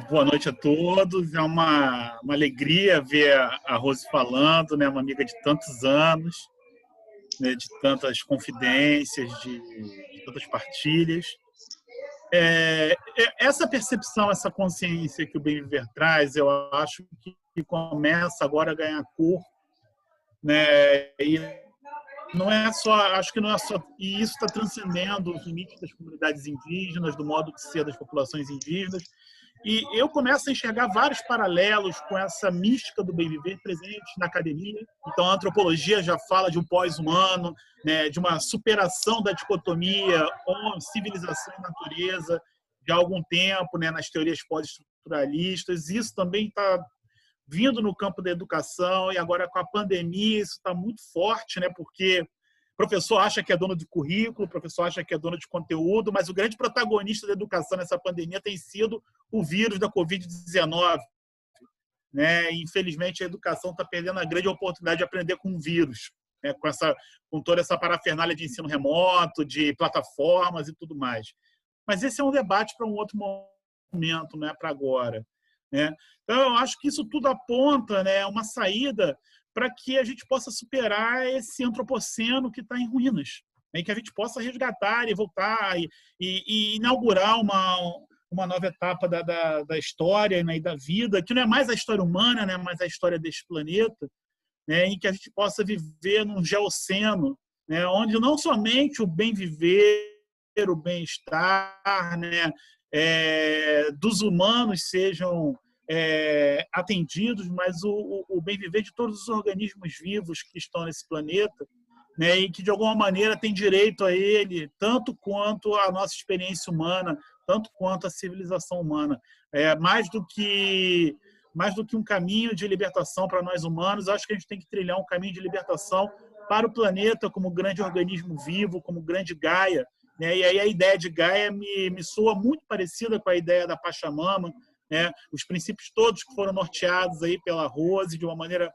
Boa noite a todos. É uma alegria ver a Rose falando, né? Uma amiga de tantos anos, né? De tantas confidências, de tantas partilhas. Essa percepção, essa consciência que o Bem Viver traz, eu acho que começa agora a ganhar cor, né? E não é só, acho que não é só, e isso está transcendendo os limites das comunidades indígenas, do modo de ser das populações indígenas. E eu começo a enxergar vários paralelos com essa mística do bem viver presente na academia. Então, a antropologia já fala de um pós-humano, né, de uma superação da dicotomia civilização e natureza de há algum tempo, né, nas teorias pós-estruturalistas. Isso também está vindo no campo da educação e agora com a pandemia isso está muito forte, né, porque o professor acha que é dono de currículo, o professor acha que é dono de conteúdo, mas o grande protagonista da educação nessa pandemia tem sido o vírus da Covid-19. Né? E, infelizmente, a educação está perdendo a grande oportunidade de aprender com o vírus, né? com toda essa parafernália de ensino remoto, de plataformas e tudo mais. Mas esse é um debate para um outro momento, não é para agora. Né? Então, eu acho que isso tudo aponta, né, uma saída para que a gente possa superar esse antropoceno que está em ruínas, né? E que a gente possa resgatar e voltar e inaugurar uma nova etapa da história, né, e da vida, que não é mais a história humana, né, mas a história deste planeta, né, em que a gente possa viver num geoceno, né, onde não somente o bem viver, o bem-estar, né, dos humanos sejam atendidos, mas o bem viver de todos os organismos vivos que estão nesse planeta, né, e que de alguma maneira tem direito a ele, tanto quanto a nossa experiência humana, tanto quanto a civilização humana. Mais do que um caminho de libertação para nós humanos, acho que a gente tem que trilhar um caminho de libertação para o planeta como grande organismo vivo, como grande Gaia, né? E aí a ideia de Gaia me soa muito parecida com a ideia da Pachamama, né? Os princípios todos que foram norteados aí pela Rose de uma maneira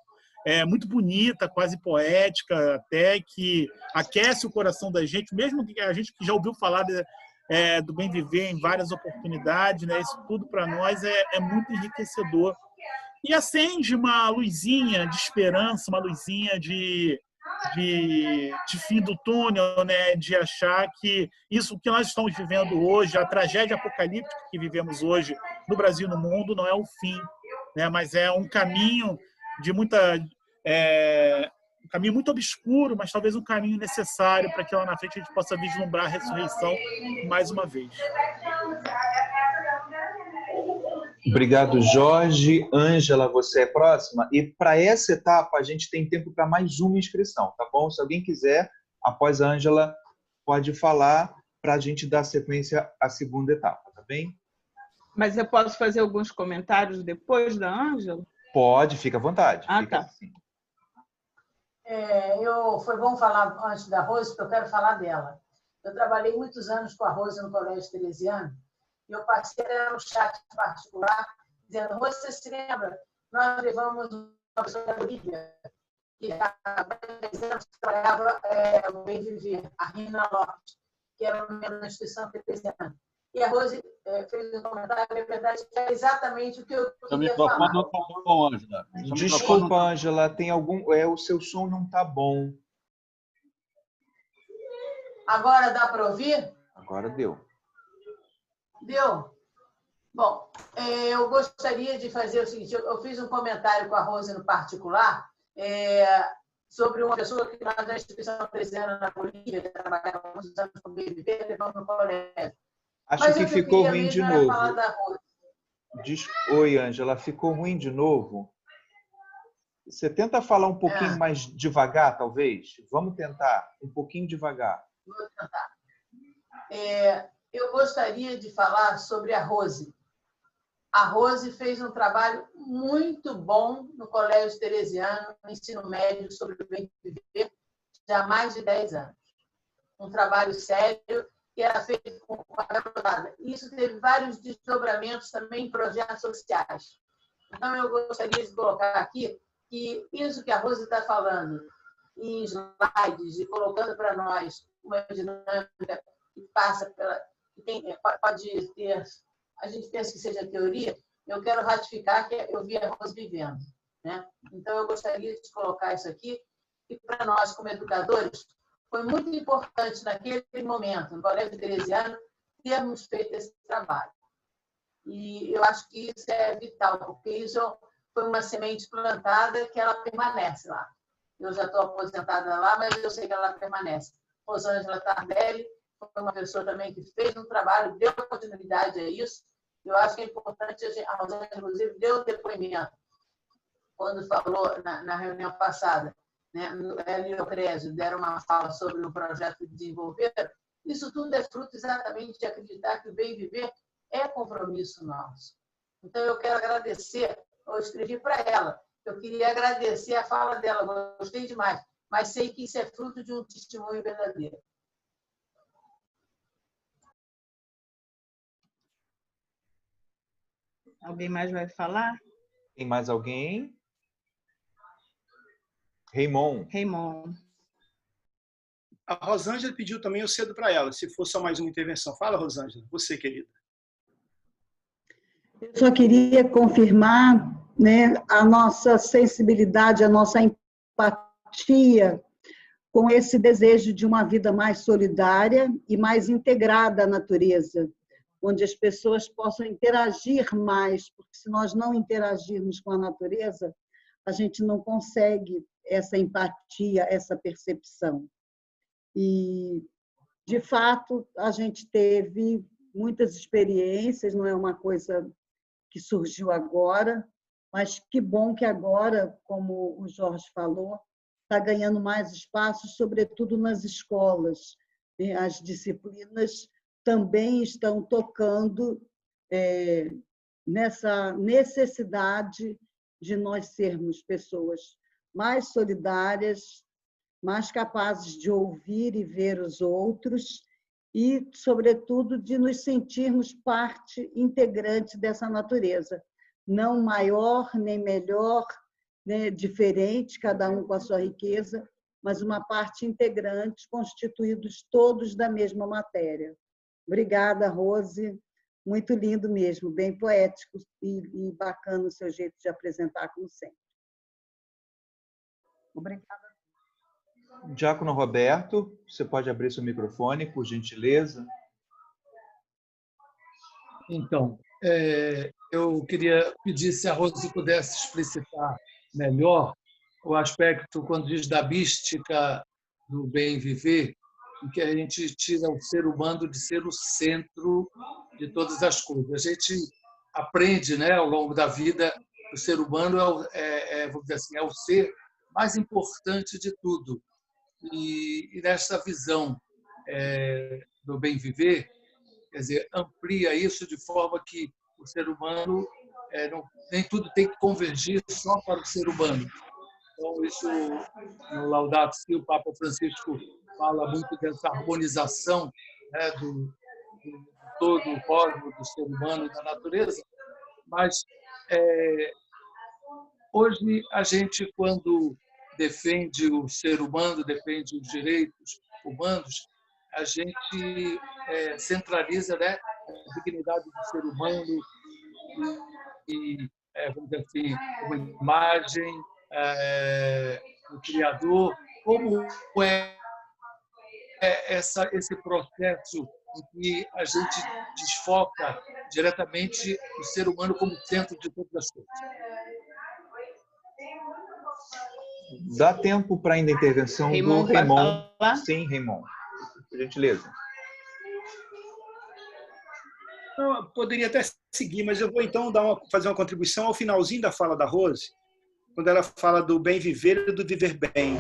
muito bonita, quase poética, até que aquece o coração da gente, mesmo que a gente que já ouviu falar do bem viver em várias oportunidades, né? Isso tudo para nós é muito enriquecedor. E acende uma luzinha de esperança, uma luzinha de fim do túnel, né? De achar que isso que nós estamos vivendo hoje, a tragédia apocalíptica que vivemos hoje no Brasil e no mundo, não é o fim, né? Mas é um caminho de muita um caminho muito obscuro, mas talvez um caminho necessário para que lá na frente a gente possa vislumbrar a ressurreição mais uma vez. Obrigado, Jorge. Ângela, você é próxima. E para essa etapa, a gente tem tempo para mais uma inscrição, tá bom? Se alguém quiser, após a Ângela, pode falar para a gente dar sequência à segunda etapa, tá bem? Mas eu posso fazer alguns comentários depois da Ângela? Pode, fica à vontade. Ah, fica tá. assim. Foi bom falar antes da Rose, porque eu quero falar dela. Eu trabalhei muitos anos com a Rose no Colégio Teresiano, e eu passei no chat particular, dizendo: Rose, você se lembra? Nós levamos uma pessoa da Bolívia, que há 10 anos trabalhava o Bem Viver, a Rina Lopes, que era uma membro da instituição teresiana. E a Rose fez um comentário, na verdade, que é exatamente o que eu queria falar. Seu microfone não está bom, Ângela. Desculpa, Ângela, tem algum... o seu som não está bom. Agora dá para ouvir? Agora deu. Deu? Bom, eu gostaria de fazer o seguinte: eu fiz um comentário com a Rose no particular sobre uma pessoa que nós, na instituição teresiana na Bolívia, trabalhava há muitos anos com o BBB, levamos no colégio. Acho que ficou ruim de novo. Rose. Oi, Ângela, ficou ruim de novo? Você tenta falar um pouquinho mais devagar, talvez? Vamos tentar, um pouquinho devagar. Vou tentar. Eu gostaria de falar sobre a Rose. A Rose fez um trabalho muito bom no Colégio Teresiano, no ensino médio, sobre o bem viver, já há mais de 10 anos. Um trabalho sério que era feito com a garotada. Isso teve vários desdobramentos também em projetos sociais. Então, eu gostaria de colocar aqui que isso que a Rose está falando em slides e colocando para nós uma dinâmica que passa pela... pode ter... A gente pensa que seja teoria, eu quero ratificar que eu vi a Rose vivendo, né? Então, eu gostaria de colocar isso aqui, e para nós, como educadores, foi muito importante naquele momento, no Colégio Teresiano, termos feito esse trabalho. E eu acho que isso é vital, porque isso foi uma semente plantada que ela permanece lá. Eu já estou aposentada lá, mas eu sei que ela permanece. Rosângela Tardelli foi uma pessoa também que fez um trabalho, deu continuidade a isso. Eu acho que é importante, a Rosângela, inclusive, deu depoimento, quando falou na reunião passada, né, ela e o Crésio deram uma fala sobre o projeto de desenvolver. Isso tudo é fruto exatamente de acreditar que o bem viver é compromisso nosso. Então, eu quero agradecer, eu escrevi para ela, eu queria agradecer a fala dela, gostei demais, mas sei que isso é fruto de um testemunho verdadeiro. Alguém mais vai falar? Tem mais alguém? Raymond. A Rosângela pediu também, eu cedo para ela, se for só mais uma intervenção. Fala, Rosângela, você, querida. Eu só queria confirmar, né, a nossa sensibilidade, a nossa empatia com esse desejo de uma vida mais solidária e mais integrada à natureza, onde as pessoas possam interagir mais, porque se nós não interagirmos com a natureza, a gente não consegue essa empatia, essa percepção. E, de fato, a gente teve muitas experiências, não é uma coisa que surgiu agora, mas que bom que agora, como o Jorge falou, está ganhando mais espaço, sobretudo nas escolas. As disciplinas também estão tocando nessa necessidade de nós sermos pessoas mais solidárias, mais capazes de ouvir e ver os outros e, sobretudo, de nos sentirmos parte integrante dessa natureza. Não maior, nem melhor, né, diferente, cada um com a sua riqueza, mas uma parte integrante, constituídos todos da mesma matéria. Obrigada, Rose. Muito lindo mesmo, bem poético e bacana o seu jeito de apresentar, como sempre. Obrigada. Diácono Roberto, você pode abrir seu microfone, por gentileza? Então, eu queria pedir se a Rose pudesse explicitar melhor o aspecto, quando diz da mística do bem viver, em que a gente tira o ser humano de ser o centro de todas as coisas. A gente aprende, né, ao longo da vida, o ser humano vamos dizer assim, é o ser mais importante de tudo. E nessa visão do bem viver, quer dizer, amplia isso de forma que o ser humano nem tudo tem que convergir só para o ser humano. Então, isso, no Laudato Si, o Papa Francisco fala muito dessa harmonização, né, do todo o cosmos, do ser humano e da natureza. Mas, hoje, a gente, quando defende o ser humano, defende os direitos humanos, a gente centraliza, né, a dignidade do ser humano e vamos dizer assim, uma imagem do Criador, como esse processo em que a gente desfoca diretamente o ser humano como centro de todas as coisas. Dá tempo para ainda a intervenção do Raymond. Sim, Raymond. Por gentileza. Eu poderia até seguir, mas eu vou então fazer uma contribuição ao finalzinho da fala da Rose, quando ela fala do bem viver e do viver bem.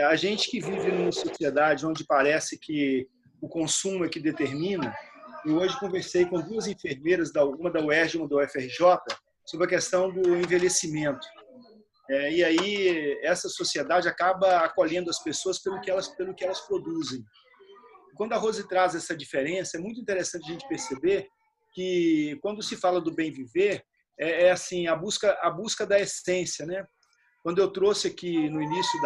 A gente que vive numa sociedade onde parece que o consumo é que determina, e hoje conversei com duas enfermeiras, uma da UERJ e uma da UFRJ, sobre a questão do envelhecimento. E aí essa sociedade acaba acolhendo as pessoas pelo que elas produzem. Quando a Rose traz essa diferença, é muito interessante a gente perceber que quando se fala do bem viver, assim, a busca da essência, né? Quando eu trouxe aqui no início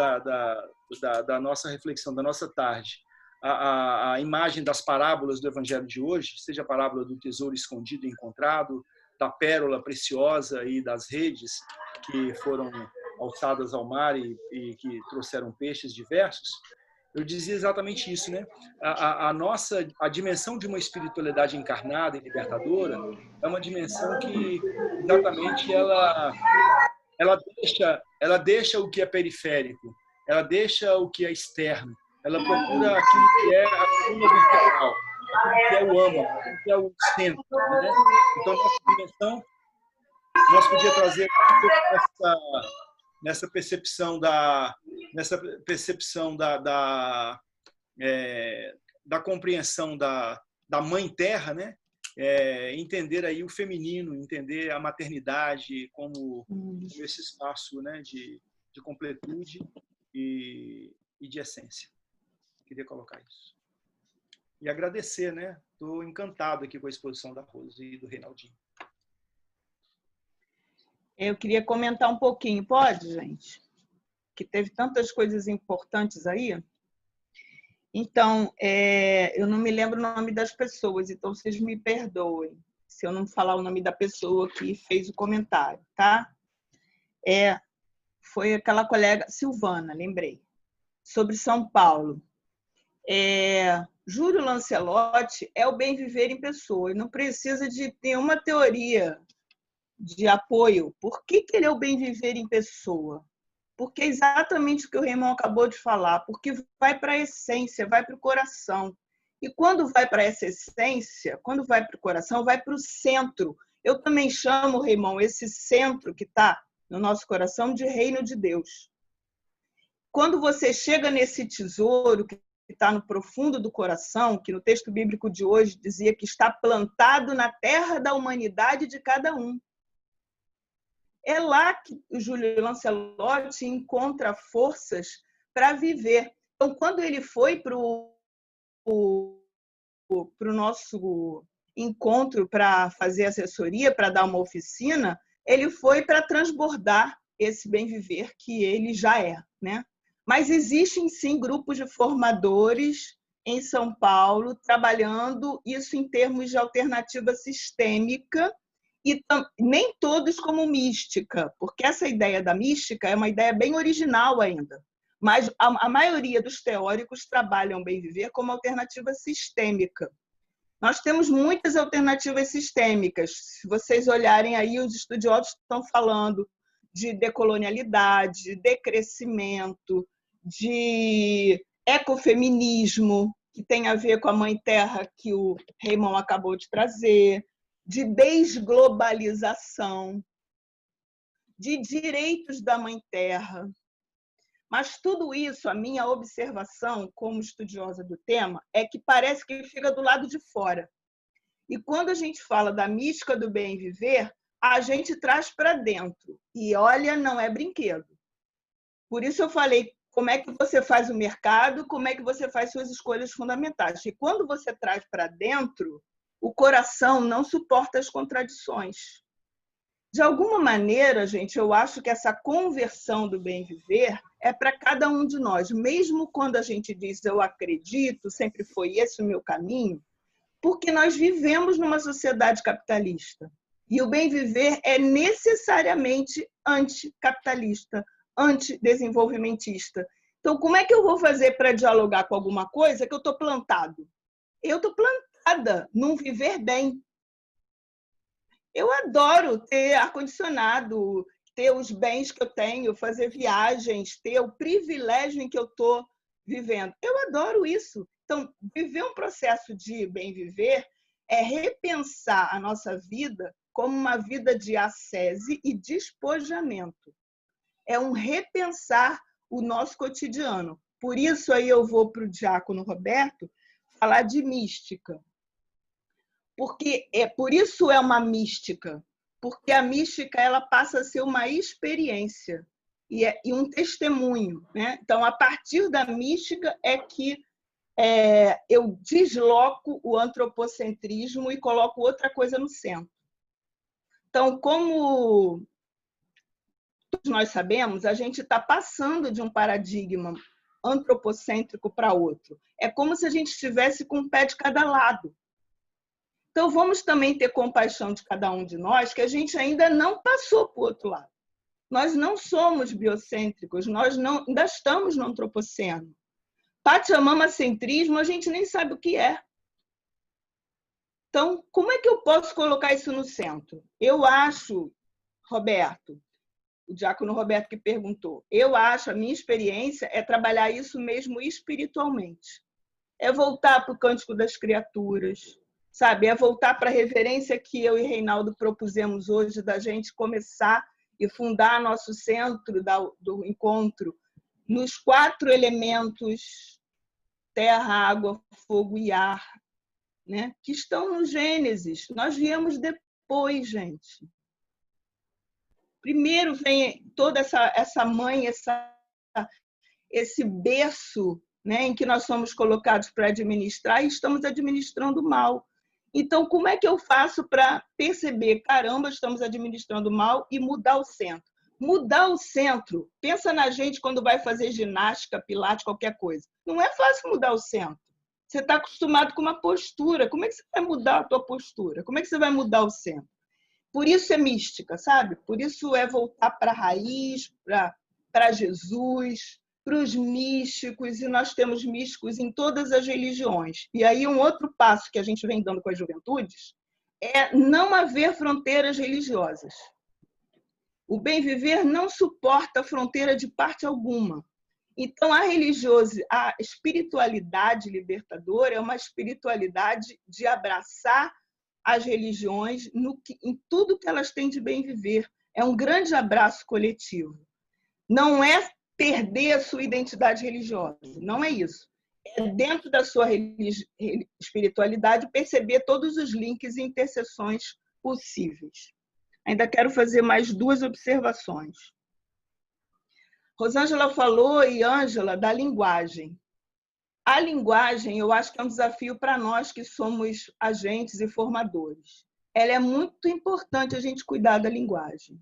da nossa reflexão, da nossa tarde, a imagem das parábolas do Evangelho de hoje, seja a parábola do tesouro escondido e encontrado, da pérola preciosa e das redes que foram alçadas ao mar e que trouxeram peixes diversos, eu dizia exatamente isso, né? A dimensão de uma espiritualidade encarnada e libertadora é uma dimensão que exatamente ela deixa o que é periférico, ela deixa o que é externo, ela procura aquilo que é a coluna vertebral, aquilo que é o âmago, aquilo que é o centro, né? Então, nossa dimensão, nós podíamos trazer nessa percepção da compreensão da Mãe Terra, né? Entender aí o feminino, entender a maternidade como esse espaço, né, de completude e de essência. Queria colocar isso. E agradecer, né? Estou encantado aqui com a exposição da Rose e do Reinaldinho. Eu queria comentar um pouquinho, pode, gente? Que teve tantas coisas importantes aí. Então, eu não me lembro o nome das pessoas, então vocês me perdoem se eu não falar o nome da pessoa que fez o comentário, tá? Foi aquela colega, Silvana, lembrei, sobre São Paulo. Júlio Lancelotti é o bem viver em pessoa, e não precisa de ter uma teoria de apoio. Por que ele é o bem viver em pessoa? Porque é exatamente o que o Raymond acabou de falar, porque vai para a essência, vai para o coração. E quando vai para essa essência, quando vai para o coração, vai para o centro. Eu também chamo, Raymond, esse centro que está no nosso coração de reino de Deus. Quando você chega nesse tesouro que está no profundo do coração, que no texto bíblico de hoje dizia que está plantado na terra da humanidade de cada um, é lá que o Júlio Lancelotti encontra forças para viver. Então, quando ele foi para o nosso encontro para fazer assessoria, para dar uma oficina, ele foi para transbordar esse bem viver que ele já é, né? Mas existem, sim, grupos de formadores em São Paulo trabalhando isso em termos de alternativa sistêmica, e nem todos como mística, porque essa ideia da mística é uma ideia bem original ainda. Mas a maioria dos teóricos trabalham bem viver como alternativa sistêmica. Nós temos muitas alternativas sistêmicas. Se vocês olharem aí, os estudiosos estão falando de decolonialidade, de decrescimento, de ecofeminismo, que tem a ver com a Mãe Terra que o Raymond acabou de trazer, de desglobalização, de direitos da Mãe Terra. Mas tudo isso, a minha observação como estudiosa do tema, é que parece que fica do lado de fora. E quando a gente fala da mística do bem viver, a gente traz para dentro. E olha, não é brinquedo. Por isso eu falei como é que você faz o mercado, como é que você faz suas escolhas fundamentais. E quando você traz para dentro, o coração não suporta as contradições. De alguma maneira, gente, eu acho que essa conversão do bem viver é para cada um de nós. Mesmo quando a gente diz eu acredito, sempre foi esse o meu caminho, porque nós vivemos numa sociedade capitalista. E o bem viver é necessariamente anticapitalista, antidesenvolvimentista. Então, como é que eu vou fazer para dialogar com alguma coisa que eu estou plantado? Eu estou plantada num viver bem. Eu adoro ter ar-condicionado, ter os bens que eu tenho, fazer viagens, ter o privilégio em que eu estou vivendo. Eu adoro isso. Então, viver um processo de bem viver é repensar a nossa vida como uma vida de ascese e despojamento. É um repensar o nosso cotidiano. Por isso, aí eu vou para o diácono Roberto falar de mística. Porque por isso é uma mística, porque a mística ela passa a ser uma experiência e um testemunho, né? Então, a partir da mística é que eu desloco o antropocentrismo e coloco outra coisa no centro. Então, como todos nós sabemos, a gente está passando de um paradigma antropocêntrico para outro. É como se a gente estivesse com um pé de cada lado. Então, vamos também ter compaixão de cada um de nós, que a gente ainda não passou para o outro lado. Nós não somos biocêntricos, nós ainda estamos no antropoceno. Pachamama-centrismo, a gente nem sabe o que é. Então, como é que eu posso colocar isso no centro? Eu acho, Roberto, o diácono Roberto que perguntou, eu acho, a minha experiência é trabalhar isso mesmo espiritualmente. É voltar para o Cântico das Criaturas, sabe? É voltar para a reverência que eu e Reinaldo propusemos hoje, da gente começar e fundar nosso centro do encontro nos 4 elementos, terra, água, fogo e ar, né? Que estão no Gênesis. Nós viemos depois, gente. Primeiro vem toda essa mãe, esse berço, né, em que nós somos colocados para administrar e estamos administrando mal. Então, como é que eu faço para perceber, caramba, estamos administrando mal e mudar o centro? Mudar o centro, pensa na gente quando vai fazer ginástica, pilates, qualquer coisa. Não é fácil mudar o centro. Você está acostumado com uma postura. Como é que você vai mudar a tua postura? Como é que você vai mudar o centro? Por isso é mística, sabe? Por isso é voltar para a raiz, para Jesus, para os místicos, e nós temos místicos em todas as religiões. E aí um outro passo que a gente vem dando com as juventudes é não haver fronteiras religiosas. O bem viver não suporta fronteira de parte alguma. Então, a espiritualidade libertadora é uma espiritualidade de abraçar as religiões em tudo que elas têm de bem viver. É um grande abraço coletivo. Não é perder a sua identidade religiosa, não é isso. É dentro da sua espiritualidade perceber todos os links e interseções possíveis. Ainda quero fazer mais 2 observações. Rosângela falou, e Ângela, da linguagem. A linguagem, eu acho que é um desafio para nós que somos agentes e formadores. Ela é muito importante a gente cuidar da linguagem,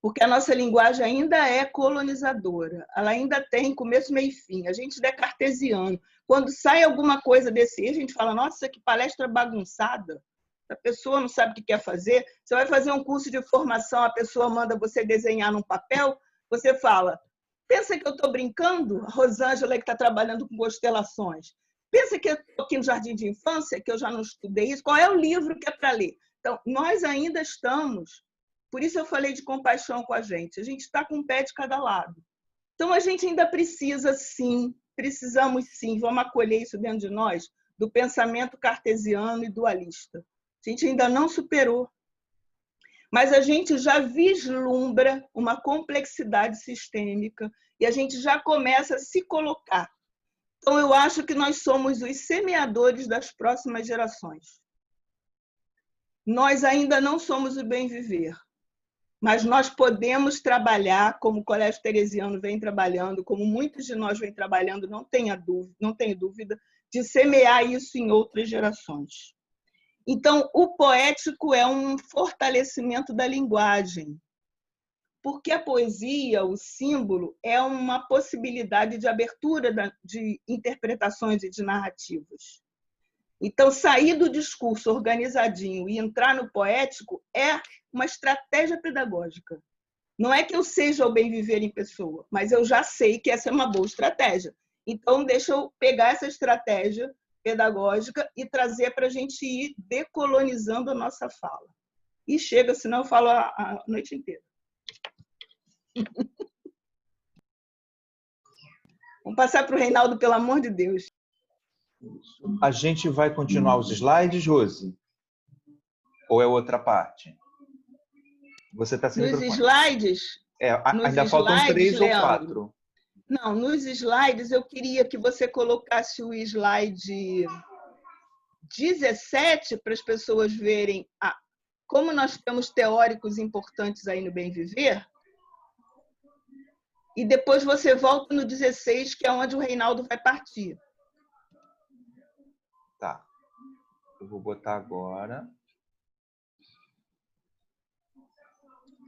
porque a nossa linguagem ainda é colonizadora, ela ainda tem começo, meio e fim. A gente é cartesiano. Quando sai alguma coisa desse, a gente fala, nossa, que palestra bagunçada. A pessoa não sabe o que quer fazer. Você vai fazer um curso de formação, a pessoa manda você desenhar num papel, você fala, pensa que eu estou brincando? A Rosângela que está trabalhando com constelações. Pensa que eu estou aqui no Jardim de Infância, que eu já não estudei isso? Qual é o livro que é para ler? Então, nós ainda estamos Por isso eu falei de compaixão com a gente. A gente está com um pé de cada lado. Então, a gente ainda precisa, sim, precisamos sim, vamos acolher isso dentro de nós, do pensamento cartesiano e dualista. A gente ainda não superou. Mas a gente já vislumbra uma complexidade sistêmica e a gente já começa a se colocar. Então, eu acho que nós somos os semeadores das próximas gerações. Nós ainda não somos o bem viver, mas nós podemos trabalhar, como o Colégio Teresiano vem trabalhando, como muitos de nós vêm trabalhando, não tenho dúvida, de semear isso em outras gerações. Então, o poético é um fortalecimento da linguagem, porque a poesia, o símbolo, é uma possibilidade de abertura de interpretações e de narrativas. Então, sair do discurso organizadinho e entrar no poético é uma estratégia pedagógica. Não é que eu seja o bem viver em pessoa, mas eu já sei que essa é uma boa estratégia. Então, deixa eu pegar essa estratégia pedagógica e trazer para a gente ir decolonizando a nossa fala. E chega, senão eu falo a noite inteira. Vamos passar para o Reinaldo, pelo amor de Deus. A gente vai continuar os slides, Rose? Ou é outra parte? Você está sem Nos microfone. slides? Ainda faltam 3 ou 4. Não, nos slides eu queria que você colocasse o slide 17 para as pessoas verem como nós temos teóricos importantes aí no Bem Viver. E depois você volta no 16, que é onde o Reinaldo vai partir. Tá. Eu vou botar agora.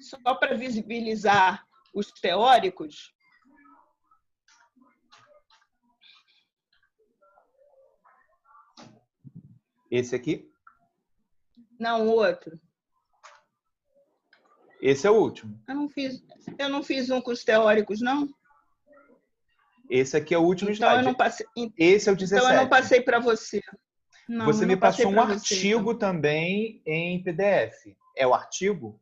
Só para visibilizar os teóricos. Esse aqui? Não, o outro. Esse é o último. Eu não fiz um com os teóricos, não? Esse aqui é o último então, slide. Eu não passei, esse é o 17. Então, eu não passei para você. Não, você me passou um artigo então. também em PDF. É o artigo?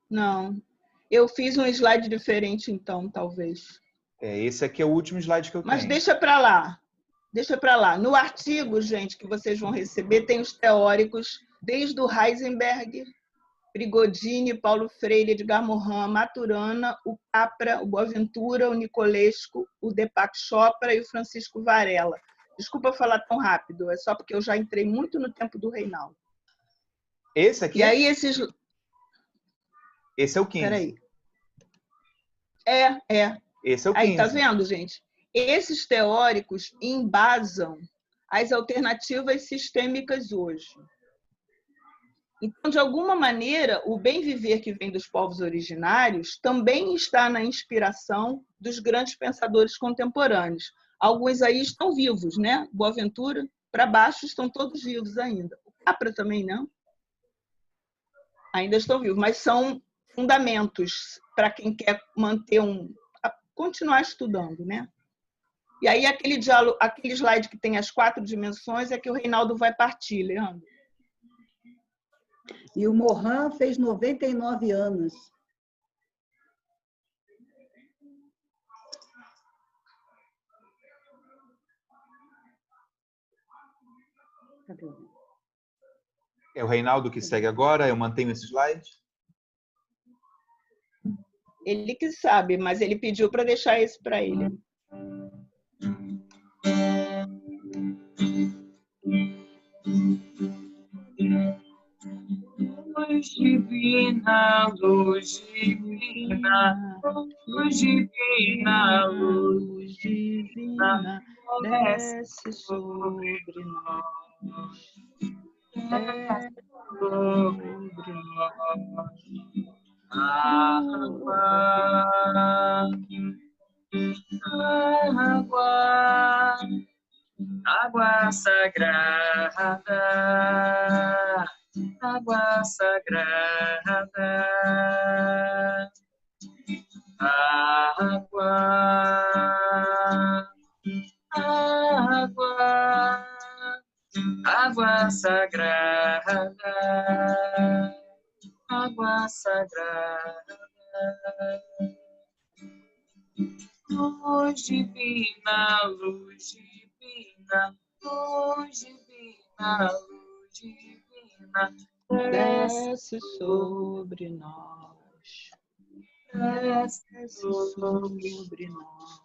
Não. Eu fiz um slide diferente, então, talvez. Esse aqui é o último slide que eu tenho. Mas deixa para lá. Deixa para lá. No artigo, gente, que vocês vão receber, tem os teóricos, desde o Heisenberg, Prigodini, Paulo Freire, Edgar Morin, Maturana, o Capra, o Boaventura, o Nicolesco, o Deepak Chopra e o Francisco Varela. Desculpa falar tão rápido, é só porque eu já entrei muito no tempo do Reinaldo. Esse aqui? E aí esses... Esse é o 15. Peraí. Esse é o 15. Aí, tá vendo, gente? Esses teóricos embasam as alternativas sistêmicas hoje. Então, de alguma maneira, o bem viver que vem dos povos originários também está na inspiração dos grandes pensadores contemporâneos. Alguns aí estão vivos, né? Boaventura, para baixo, estão todos vivos ainda. O Capra também não. Ainda estão vivos, mas são fundamentos para quem quer manter continuar estudando, né? E aí, aquele diálogo, aquele slide que tem as 4 dimensões é que o Reinaldo vai partir, Leandro. E o Morin fez 99 anos. É o Reinaldo que segue agora? Eu mantenho esse slide? Ele que sabe, mas ele pediu para deixar esse para ele. Luz divina, luz divina, luz divina, luz divina, desce sobre nós, desce sobre nós. Água, água, água sagrada, água sagrada, água, água, água sagrada, água sagrada, luz divina, luz divina, luz divina, luz divina, Desce sobre nós. desce Sobre nós.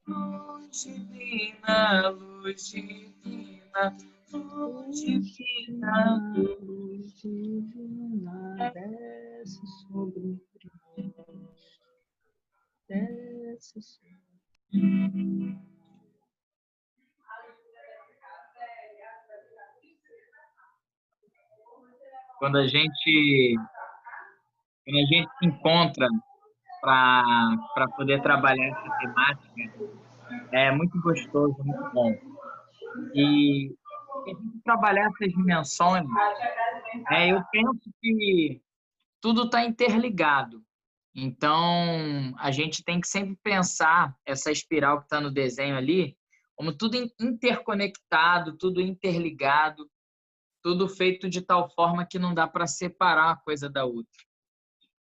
luz divina, luz divina, luz divina, Luz divina, desce sobre nós. Desce sobre. Quando a gente se encontra para poder trabalhar essa temática, é muito gostoso, muito bom. E a gente trabalhar essas dimensões, eu penso que tudo está interligado. Então, a gente tem que sempre pensar essa espiral que está no desenho ali, como tudo interconectado, tudo interligado, tudo feito de tal forma que não dá para separar uma coisa da outra.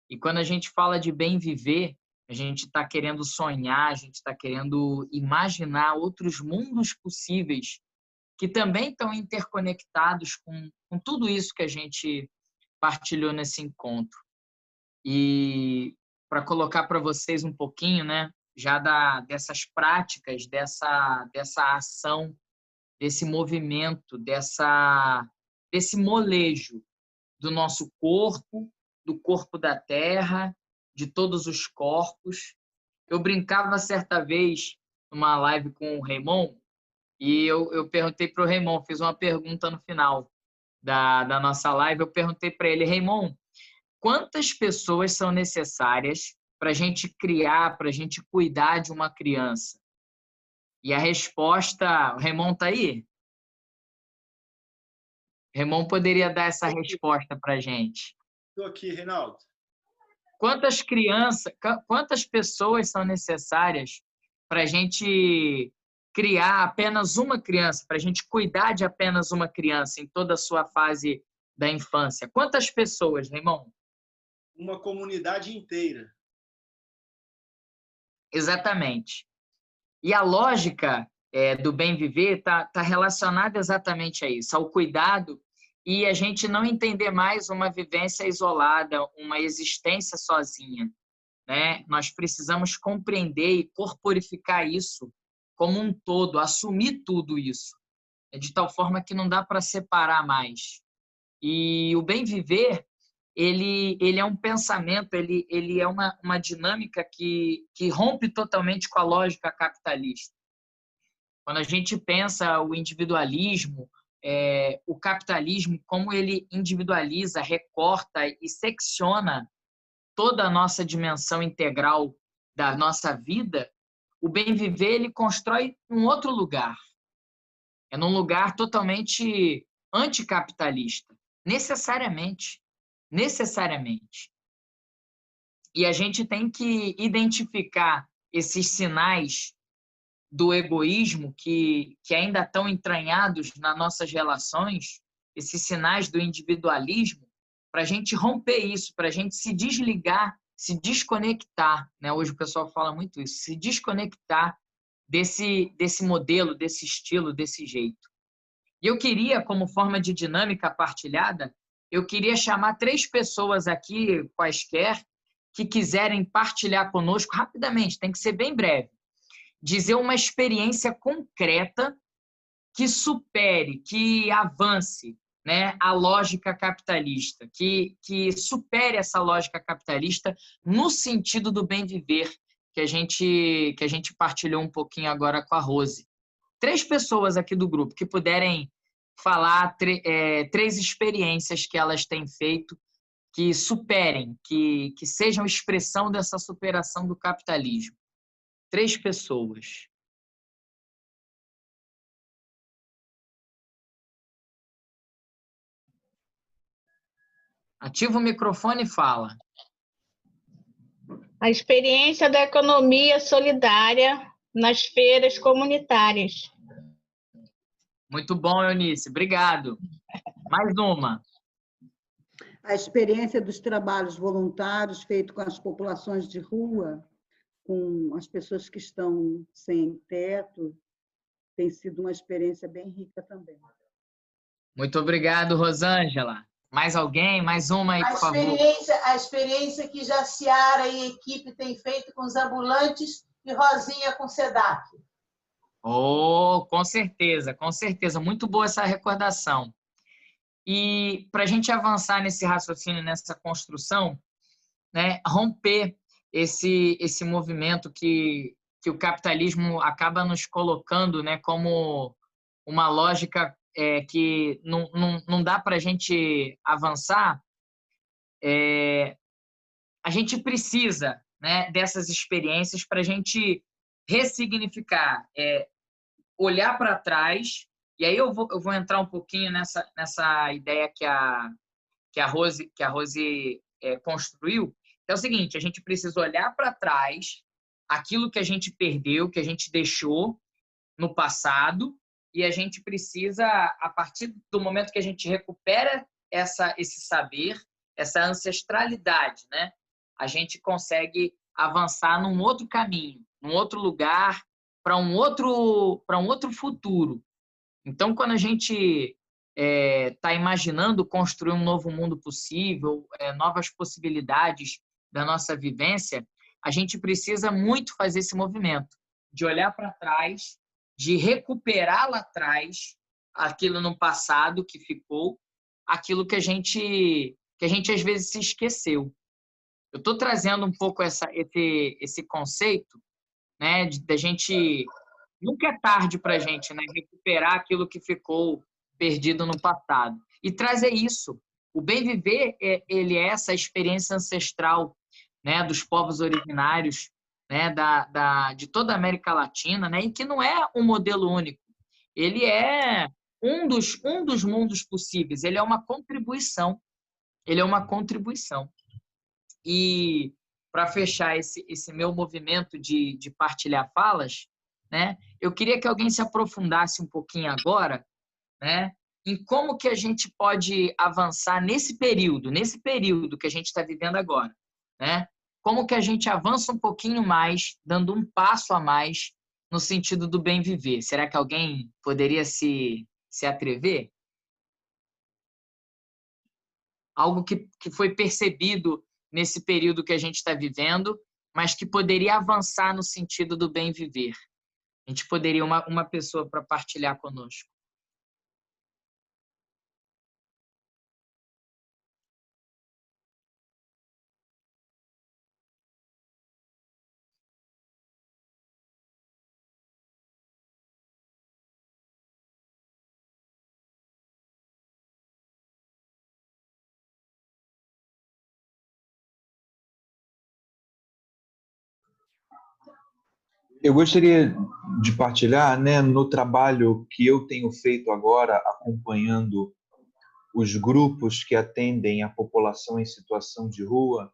E quando a gente fala de bem viver, a gente está querendo sonhar, a gente está querendo imaginar outros mundos possíveis que também estão interconectados com tudo isso que a gente partilhou nesse encontro. E para colocar para vocês um pouquinho, né, já dessas práticas, dessa ação, desse movimento, desse molejo do nosso corpo, do corpo da Terra, de todos os corpos. Eu brincava certa vez numa live com o Raymond e eu perguntei para o Raymond, fiz uma pergunta no final da nossa live, eu perguntei para ele, Raymond, quantas pessoas são necessárias para a gente criar, para a gente cuidar de uma criança? E a resposta... O Raymond está aí? O Raymond poderia dar essa resposta para a gente. Estou aqui, Reinaldo. Quantas pessoas são necessárias para a gente criar apenas uma criança, para a gente cuidar de apenas uma criança em toda a sua fase da infância? Quantas pessoas, Raymond? Uma comunidade inteira. Exatamente. E a lógica do bem viver está relacionada exatamente a isso, ao cuidado, e a gente não entender mais uma vivência isolada, uma existência sozinha, né? Nós precisamos compreender e corporificar isso como um todo, assumir tudo isso, de tal forma que não dá para separar mais. E o bem viver, ele é um pensamento, ele é uma dinâmica que rompe totalmente com a lógica capitalista. Quando a gente pensa o individualismo, o capitalismo, como ele individualiza, recorta e secciona toda a nossa dimensão integral da nossa vida, o bem viver ele constrói um outro lugar. É num lugar totalmente anticapitalista, necessariamente. E a gente tem que identificar esses sinais do egoísmo que ainda estão entranhados nas nossas relações, esses sinais do individualismo, para a gente romper isso, para a gente se desligar, se desconectar, né? Hoje o pessoal fala muito isso, se desconectar desse modelo, desse estilo, desse jeito. E eu queria, como forma de dinâmica partilhada, eu queria chamar 3 pessoas aqui, quaisquer, que quiserem partilhar conosco rapidamente, tem que ser bem breve, dizer uma experiência concreta que supere, que avance, né, a lógica capitalista, que supere essa lógica capitalista no sentido do bem viver que a gente partilhou um pouquinho agora com a Rose. 3 pessoas aqui do grupo que puderem falar 3 experiências que elas têm feito que superem, que sejam expressão dessa superação do capitalismo. 3 pessoas. Ativa o microfone e fala. A experiência da economia solidária nas feiras comunitárias. Muito bom, Eunice. Obrigado. Mais uma. a experiência dos trabalhos voluntários feitos com as populações de rua, com as pessoas que estão sem teto, tem sido uma experiência bem rica também. Muito obrigado, Rosângela. Mais alguém? Mais uma aí, por favor. A experiência que Jaciara e equipe têm feito com os ambulantes e Rosinha com SEDAC. Oh, com certeza, com certeza. Muito boa essa recordação. E para a gente avançar nesse raciocínio, nessa construção, né, romper esse movimento que o capitalismo acaba nos colocando, né, como uma lógica que não dá para a gente avançar, a gente precisa, né, dessas experiências para a gente ressignificar, olhar para trás. E aí eu vou entrar um pouquinho nessa ideia que a Rose construiu. É o seguinte: a gente precisa olhar para trás aquilo que a gente perdeu, que a gente deixou no passado, e a gente precisa, a partir do momento que a gente recupera esse saber, essa ancestralidade, né, a gente consegue avançar num outro caminho, num outro lugar, para um outro futuro. Então, quando a gente está imaginando construir um novo mundo possível, novas possibilidades da nossa vivência, a gente precisa muito fazer esse movimento de olhar para trás, de recuperar lá atrás aquilo no passado que ficou, aquilo que a gente às vezes se esqueceu. Eu estou trazendo um pouco esse conceito, né, da gente... Nunca é tarde para a gente, né, recuperar aquilo que ficou perdido no passado. E trazer isso. O bem viver, ele é essa experiência ancestral, né, dos povos originários, né, de toda a América Latina, né, e que não é um modelo único. Ele é um dos mundos possíveis. Ele é uma contribuição. Ele é uma contribuição. E para fechar esse meu movimento de partilhar falas, né, eu queria que alguém se aprofundasse um pouquinho agora, né, em como que a gente pode avançar nesse período que a gente está vivendo agora, né? Como que a gente avança um pouquinho mais, dando um passo a mais no sentido do bem viver. Será que alguém poderia se atrever? Algo que foi percebido nesse período que a gente está vivendo, mas que poderia avançar no sentido do bem viver. A gente poderia uma pessoa para partilhar conosco. Eu gostaria de partilhar, né, no trabalho que eu tenho feito agora, acompanhando os grupos que atendem a população em situação de rua.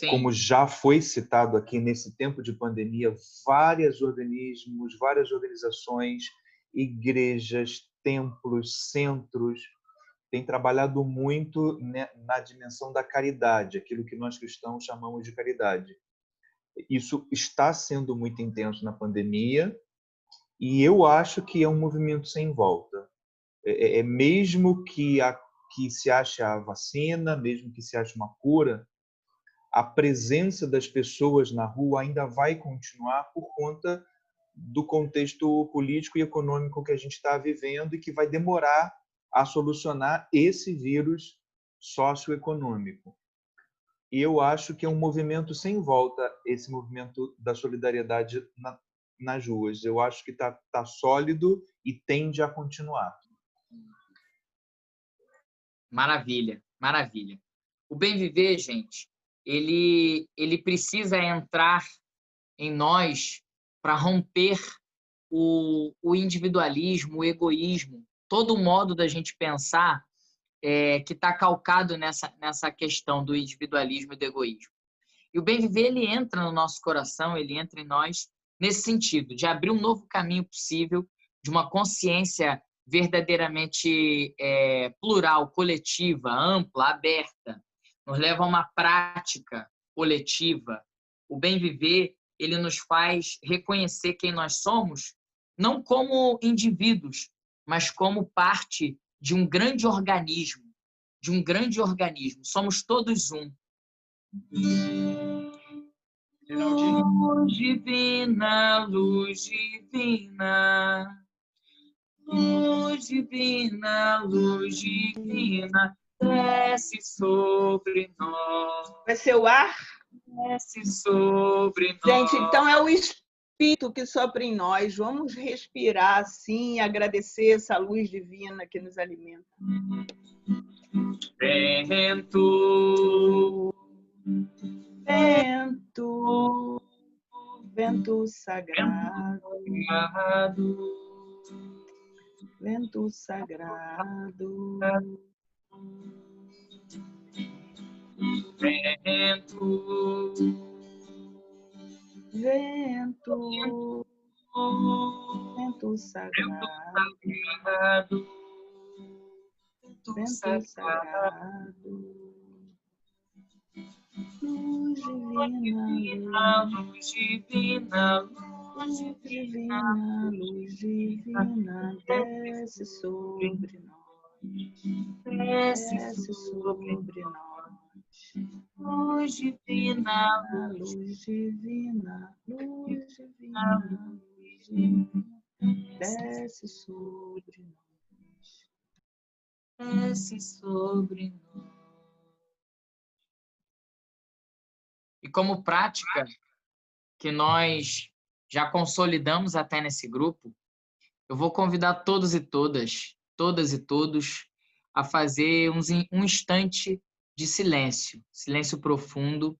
Como já foi citado aqui, nesse tempo de pandemia, vários organismos, várias organizações, igrejas, templos, centros, têm trabalhado muito na dimensão da caridade, aquilo que nós cristãos chamamos de caridade. Isso está sendo muito intenso na pandemia e eu acho que é um movimento sem volta. Mesmo que se ache a vacina, mesmo que se ache uma cura, a presença das pessoas na rua ainda vai continuar por conta do contexto político e econômico que a gente está vivendo e que vai demorar a solucionar esse vírus socioeconômico. E eu acho que é um movimento sem volta, esse movimento da solidariedade nas ruas. Eu acho que está sólido e tende a continuar. Maravilha, maravilha. O bem viver, gente, ele precisa entrar em nós para romper o individualismo, o egoísmo, todo o modo da gente pensar que está calcado nessa questão do individualismo e do egoísmo. E o bem viver, ele entra no nosso coração, ele entra em nós nesse sentido, de abrir um novo caminho possível, de uma consciência verdadeiramente plural, coletiva, ampla, aberta, nos leva a uma prática coletiva. O bem viver, ele nos faz reconhecer quem nós somos, não como indivíduos, mas como parte de um grande organismo, Somos todos um. Luz divina, luz divina, luz divina, luz divina, desce sobre nós. Vai ser o ar? Desce sobre nós. Gente, então é o Espírito que sopra em nós. Vamos respirar assim, agradecer essa luz divina que nos alimenta. Vento, vento, vento sagrado, vento sagrado, vento, vento, vento sagrado, vento sagrado, luz divina, luz divina, luz divina, luz divina, desce sobre nós, desce sobre nós. Luz divina, luz divina, luz divina, luz divina, desce sobre nós, desce sobre nós. E como prática que nós já consolidamos até nesse grupo, eu vou convidar todos e todas e todos, a fazer um instante de silêncio, silêncio profundo,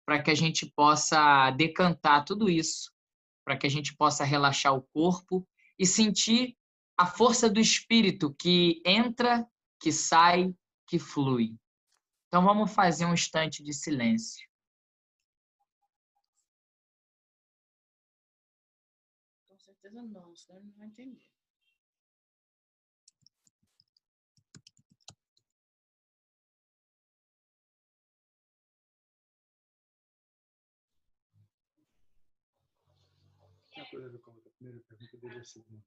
para que a gente possa decantar tudo isso, para que a gente possa relaxar o corpo e sentir a força do espírito que entra, que sai, que flui. Então vamos fazer um instante de silêncio. Com certeza não, senão ele não vai entender. Uma coisa a ver com a primeira pergunta dele é a segunda.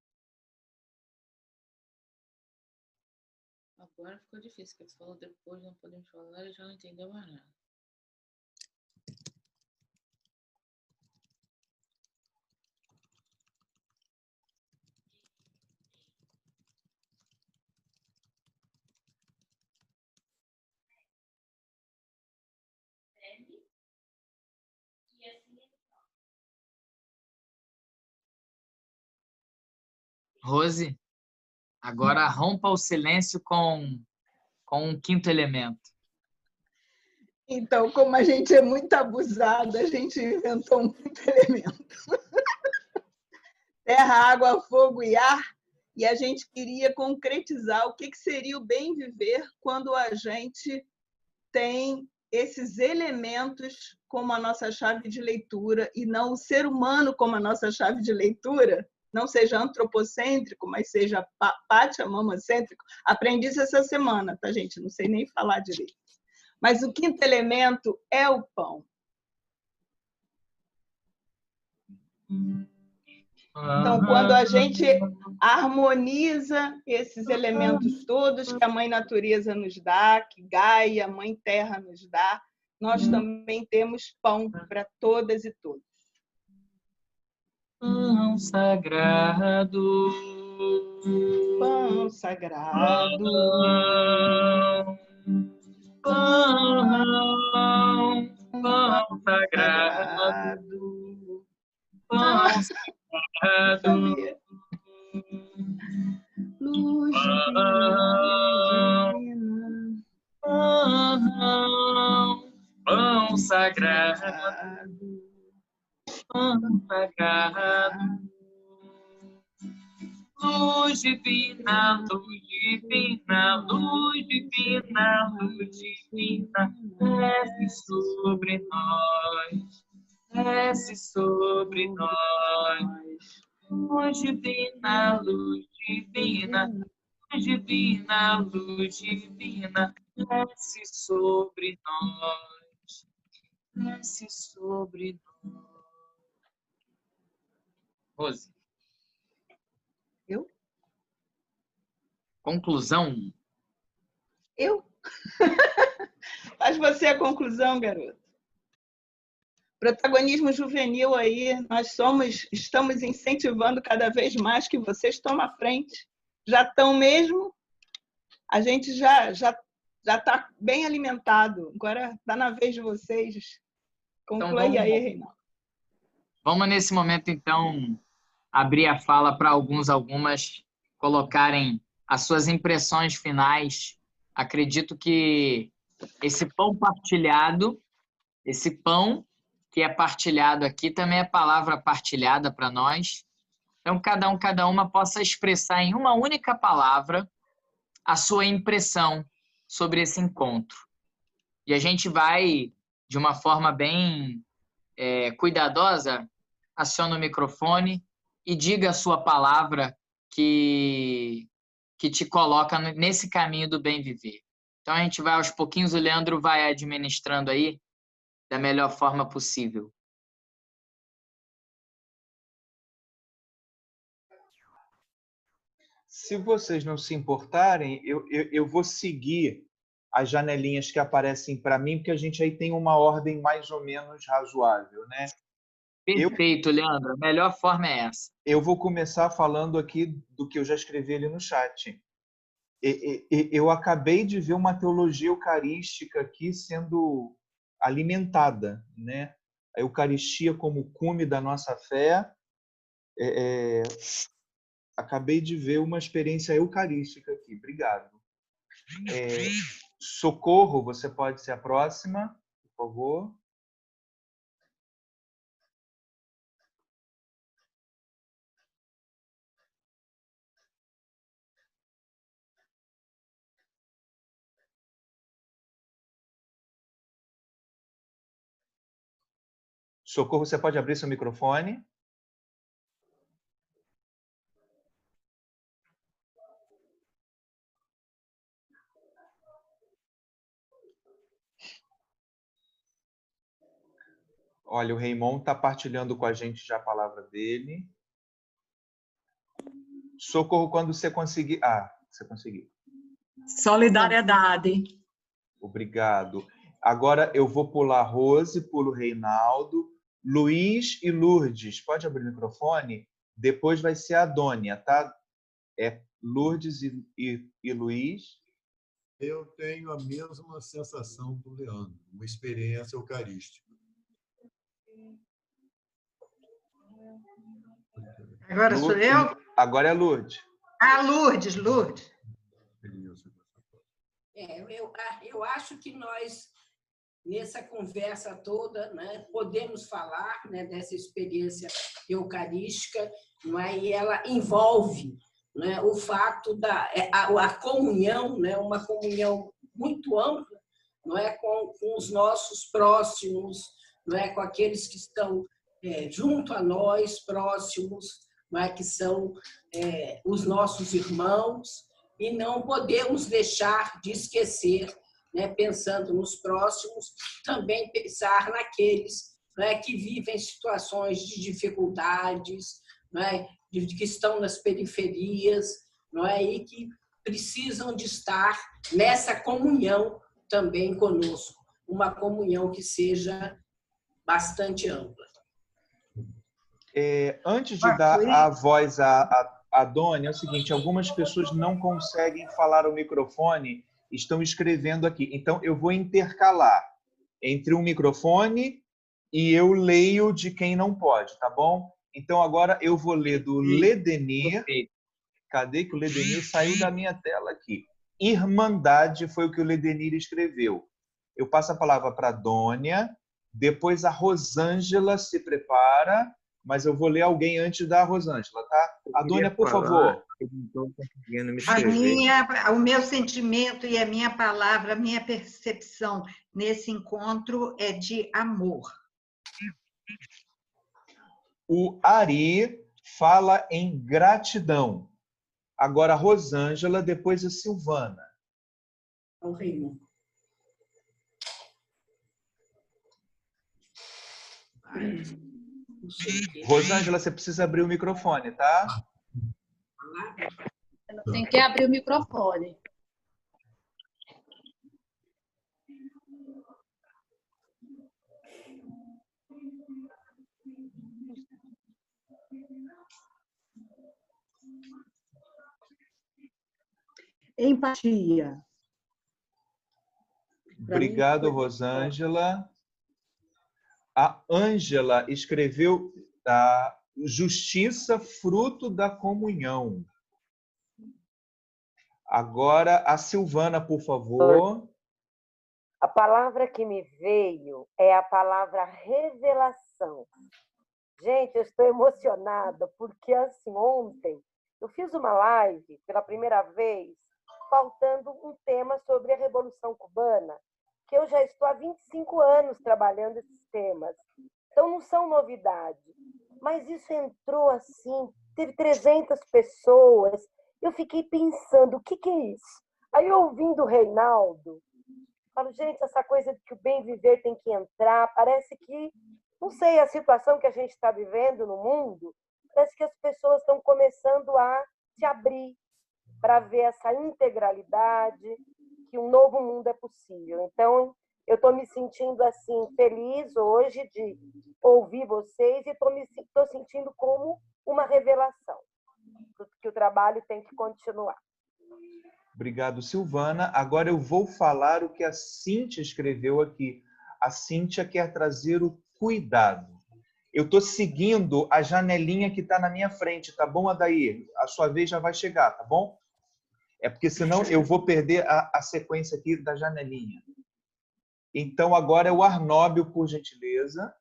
Agora ficou difícil, porque você falou depois, não podemos falar, ele já não entendeu mais nada. Rose, agora rompa o silêncio com um quinto elemento. Então, como a gente é muito abusada, a gente inventou um quinto elemento. Terra, água, fogo e ar. E a gente queria concretizar o que seria o bem viver quando a gente tem esses elementos como a nossa chave de leitura e não o ser humano como a nossa chave de leitura, não seja antropocêntrico, mas seja pachamamacêntrico. Aprendi isso essa semana, tá, gente? Não sei nem falar direito. Mas o quinto elemento é o pão. Então, quando a gente harmoniza esses elementos todos que a Mãe Natureza nos dá, que Gaia, a Mãe Terra nos dá, nós também temos pão para todas e todos. Pão sagrado, pão sagrado, pão sagrado, pão sagrado, luz divina, pão sagrado, pão sagrado, luz divina, luz divina, luz divina, luz divina, desce sobre nós, desce sobre nós, luz divina, luz divina, luz divina, luz divina, desce sobre nós, desce sobre nós. Rose. Eu? Conclusão? Eu? Faz você a conclusão, garoto. Protagonismo juvenil aí, estamos incentivando cada vez mais que vocês tomem a frente. Já estão mesmo, a gente já está bem alimentado. Agora está na vez de vocês. Conclui então, aí, Reinaldo. Vamos, nesse momento, então, abrir a fala para algumas colocarem as suas impressões finais. Acredito que esse pão partilhado, esse pão que é partilhado aqui, também é palavra partilhada para nós. Então, cada uma possa expressar em uma única palavra a sua impressão sobre esse encontro. E a gente vai, de uma forma bem cuidadosa, aciona o microfone e diga a sua palavra que te coloca nesse caminho do bem viver. Então, a gente vai aos pouquinhos, o Leandro vai administrando aí da melhor forma possível. Se vocês não se importarem, eu vou seguir as janelinhas que aparecem para mim, porque a gente aí tem uma ordem mais ou menos razoável, né? Perfeito, Leandro. A melhor forma é essa. Eu vou começar falando aqui do que eu já escrevi ali no chat. Eu acabei de ver uma teologia eucarística aqui sendo alimentada, né? A Eucaristia como cume da nossa fé. Acabei de ver uma experiência eucarística aqui. Obrigado. Socorro, você pode ser a próxima, por favor. Socorro, você pode abrir seu microfone? Olha, o Raymond está partilhando com a gente já a palavra dele. Socorro, quando você conseguir... você conseguiu. Solidariedade. Obrigado. Agora eu vou pular Rose, pulo Reinaldo, Luiz e Lourdes. Pode abrir o microfone? Depois vai ser a Dônia, tá? Lourdes e Luiz. Eu tenho a mesma sensação do Leandro, uma experiência eucarística. Agora sou eu? Agora é Lourdes. Lourdes. Eu acho que nós, nessa conversa toda, né, podemos falar, né, dessa experiência eucarística, não é? E ela envolve, né, o fato a comunhão, né, uma comunhão muito ampla, não é, com os nossos próximos, não é, com aqueles que estão junto a nós, próximos, não é, que são os nossos irmãos, e não podemos deixar de esquecer, né, pensando nos próximos, também pensar naqueles, não é, que vivem situações de dificuldades, não é, que estão nas periferias, não é, e que precisam de estar nessa comunhão também conosco, uma comunhão que seja bastante ampla. Antes de dar a voz à Dônia, é o seguinte, algumas pessoas não conseguem falar ao microfone, estão escrevendo aqui. Então, eu vou intercalar entre um microfone e eu leio de quem não pode, tá bom? Então, agora eu vou ler do Ledenir. Cadê que o Ledenir saiu da minha tela aqui? Irmandade foi o que o Ledenir escreveu. Eu passo a palavra para a Dônia, depois a Rosângela se prepara, mas eu vou ler alguém antes da Rosângela, tá? A Dônia, por favor. O meu sentimento e a minha palavra, a minha percepção nesse encontro é de amor. O Ari fala em gratidão. Agora a Rosângela, depois a Silvana. O reino. Rosângela, você precisa abrir o microfone, tá? Tem que abrir o microfone. Empatia. Obrigado, Rosângela. A Ângela escreveu a justiça, fruto da comunhão. Agora, a Silvana, por favor. A palavra que me veio é a palavra revelação. Gente, eu estou emocionada, porque assim, ontem eu fiz uma live pela primeira vez, faltando um tema sobre a Revolução Cubana, que eu já estou há 25 anos trabalhando esses temas. Então, não são novidade. Mas isso entrou assim, teve 300 pessoas. Eu fiquei pensando, o que é isso? Aí, ouvindo o Reinaldo, falo, gente, essa coisa de que o bem viver tem que entrar, parece que, não sei, a situação que a gente está vivendo no mundo, parece que as pessoas estão começando a se abrir para ver essa integralidade, que um novo mundo é possível. Então, eu estou me sentindo assim feliz hoje de ouvir vocês e estou sentindo como uma revelação, que o trabalho tem que continuar. Obrigado, Silvana. Agora eu vou falar o que a Cíntia escreveu aqui. A Cíntia quer trazer o cuidado. Eu estou seguindo a janelinha que está na minha frente, tá bom, Adair? A sua vez já vai chegar, tá bom? É porque senão eu vou perder a sequência aqui da janelinha. Então agora é o Arnóbio, por gentileza.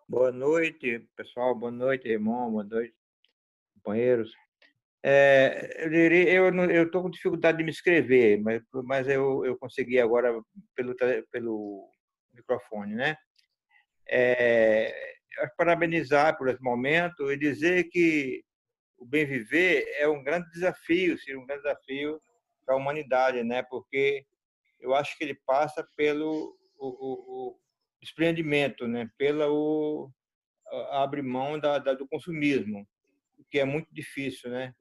Boa noite, pessoal. Boa noite, irmão. Boa noite, companheiros. Eu estou com dificuldade de me inscrever, mas eu consegui agora pelo microfone, né? Parabenizar por esse momento e dizer que o bem viver é um grande desafio, seria um grande desafio para a humanidade, né? Porque eu acho que ele passa pelo o desprendimento, né? Abrir mão do consumismo, o que é muito difícil, né?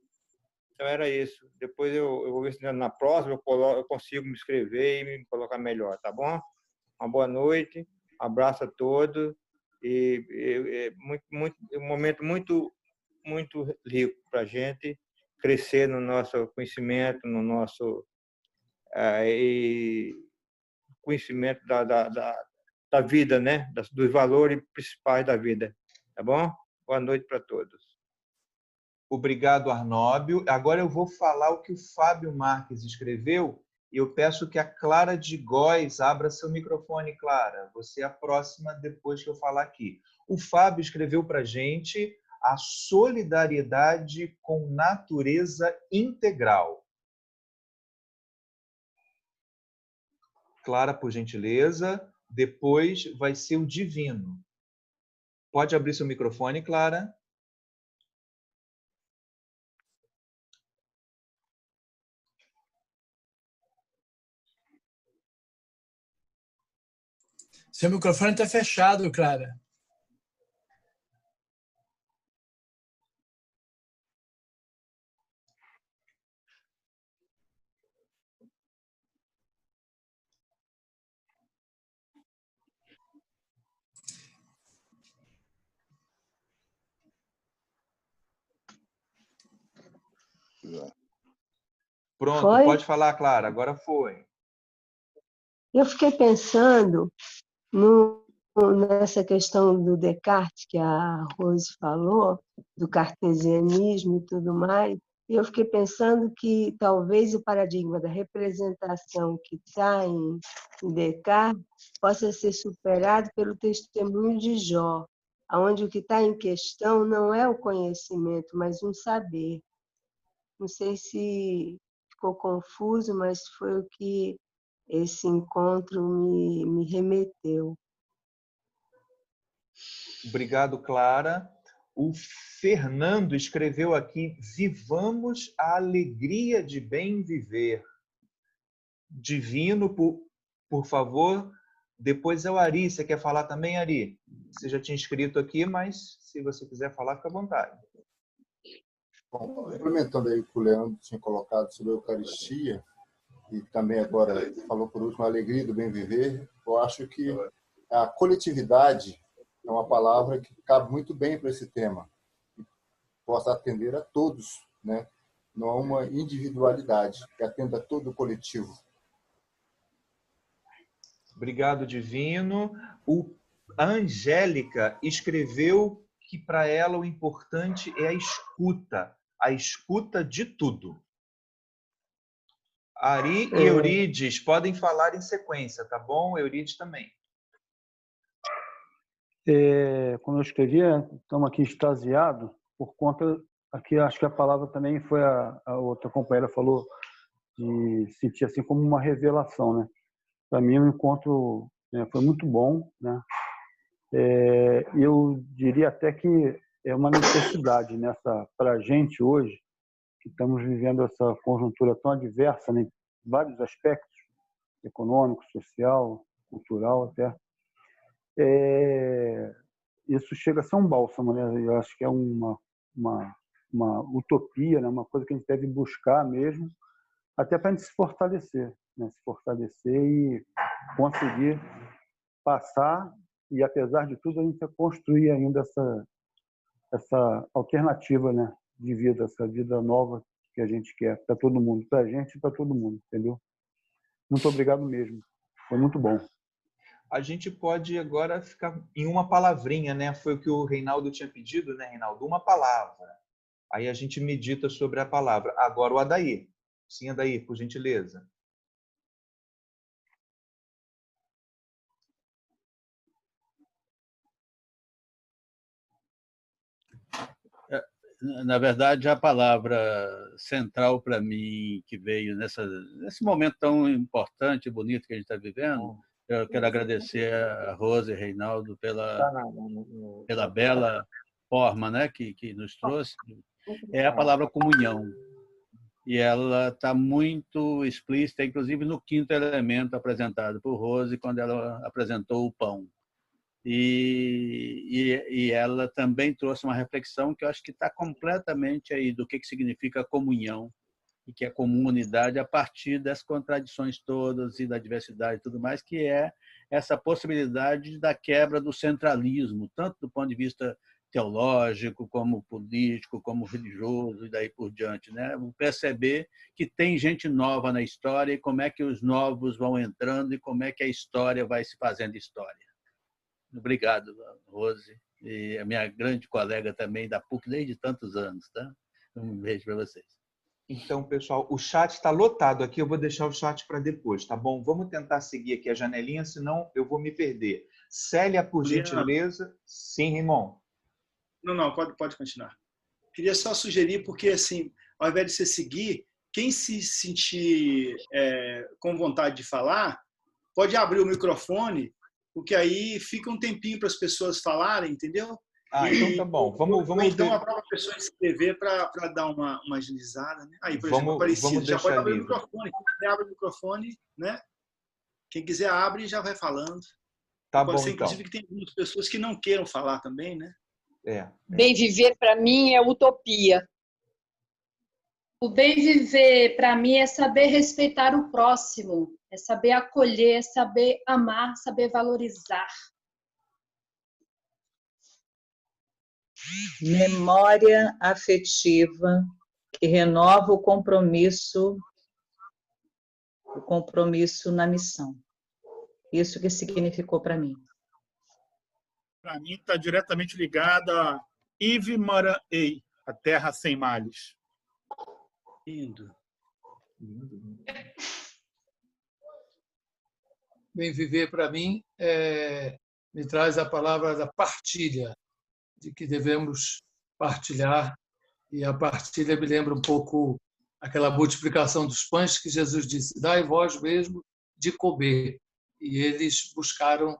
Então era isso. Depois eu vou ver se na próxima eu consigo me inscrever e me colocar melhor, tá bom? Uma boa noite, abraço a todos e um momento muito rico para a gente crescer no nosso conhecimento, no nosso conhecimento da vida, né? Dos valores principais da vida, tá bom? Boa noite para todos. Obrigado, Arnóbio. Agora eu vou falar o que o Fábio Marques escreveu e eu peço que a Clara de Góes abra seu microfone, Clara. Você é a próxima depois que eu falar aqui. O Fábio escreveu para a gente a solidariedade com natureza integral. Clara, por gentileza. Depois vai ser o divino. Pode abrir seu microfone, Clara. Seu microfone está fechado, Clara. Pronto, Foi? Pode falar, Clara. Agora foi. Eu fiquei pensando nessa questão do Descartes, que a Rose falou, do cartesianismo e tudo mais, e eu fiquei pensando que talvez o paradigma da representação que está em Descartes possa ser superado pelo testemunho de Jó, onde o que está em questão não é o conhecimento, mas um saber. Não sei se ficou confuso, mas foi o que esse encontro me remeteu. Obrigado, Clara. O Fernando escreveu aqui: vivamos a alegria de bem viver. Divino, por favor. Depois é o Ari. Você quer falar também, Ari? Você já tinha escrito aqui, mas se você quiser falar, fica à vontade. Bom, complementando aí o que o Leandro tinha colocado sobre a Eucaristia, e também agora falou por último a alegria do bem viver, eu acho que a coletividade é uma palavra que cabe muito bem para esse tema, que possa atender a todos, né? Não é uma individualidade, que atenda a todo o coletivo. Obrigado, Divino. A Angélica escreveu que para ela o importante é a escuta de tudo. Ari e Eurides podem falar em sequência, tá bom? Eurides também. Como eu escrevi, estamos aqui extasiados por conta, aqui acho que a palavra também foi a outra companheira falou, de sentir assim como uma revelação, né? Para mim, o encontro foi muito bom, né? Eu diria até que é uma necessidade para a gente hoje, que estamos vivendo essa conjuntura tão adversa, né, em vários aspectos, econômico, social, cultural até. Isso chega a ser um bálsamo, né? Eu acho que é uma utopia, né? Uma coisa que a gente deve buscar mesmo, até para a gente se fortalecer, né? Se fortalecer e conseguir passar, e apesar de tudo a gente construir ainda essa alternativa, né, de vida, essa vida nova que a gente quer para todo mundo, para a gente e para todo mundo, entendeu? Muito obrigado mesmo, foi muito bom. A gente pode agora ficar em uma palavrinha, né? Foi o que o Reinaldo tinha pedido, né, Reinaldo? Uma palavra. Aí a gente medita sobre a palavra. Agora o Adair. Sim, Adair, por gentileza. Na verdade, a palavra central para mim que veio nesse momento tão importante e bonito que a gente está vivendo, eu quero agradecer a Rose e Reinaldo pela bela forma, né, que nos trouxe, é a palavra comunhão. E ela está muito explícita, inclusive no quinto elemento apresentado por Rose, quando ela apresentou o pão. E ela também trouxe uma reflexão que eu acho que está completamente aí do que significa comunhão e que é comunidade a partir das contradições todas e da diversidade e tudo mais, que é essa possibilidade da quebra do centralismo, tanto do ponto de vista teológico, como político, como religioso e daí por diante, né? Perceber que tem gente nova na história e como é que os novos vão entrando e como é que a história vai se fazendo história. Obrigado, Rose, e a minha grande colega também da PUC desde tantos anos, tá? Um beijo para vocês. Então, pessoal, o chat está lotado aqui, eu vou deixar o chat para depois, tá bom? Vamos tentar seguir aqui a janelinha, senão eu vou me perder. Célia, por gentileza. Sim, Rimon. Não, pode continuar. Queria só sugerir, porque assim, ao invés de você seguir, quem se sentir com vontade de falar, pode abrir o microfone, porque aí fica um tempinho para as pessoas falarem, entendeu? Então tá bom. Vamos então a própria pessoa escrever para dar uma agilizada, né? Aí, por exemplo, Aparecido, já pode abrir o microfone. Quem quiser abre o microfone, né? Quem quiser abre e já vai falando. Tá pode bom, ser, inclusive, que tem muitas pessoas que não queiram falar também, né? Bem viver para mim é utopia. O bem viver para mim é saber respeitar o próximo, é saber acolher, é saber amar, saber valorizar. Memória afetiva que renova o compromisso na missão. Isso que significou para mim. Para mim está diretamente ligada a Yves Marais, A Terra Sem Males. Lindo. Bem viver para mim me traz a palavra da partilha, de que devemos partilhar, e a partilha me lembra um pouco aquela multiplicação dos pães que Jesus disse: dai vós mesmo de comer, e eles buscaram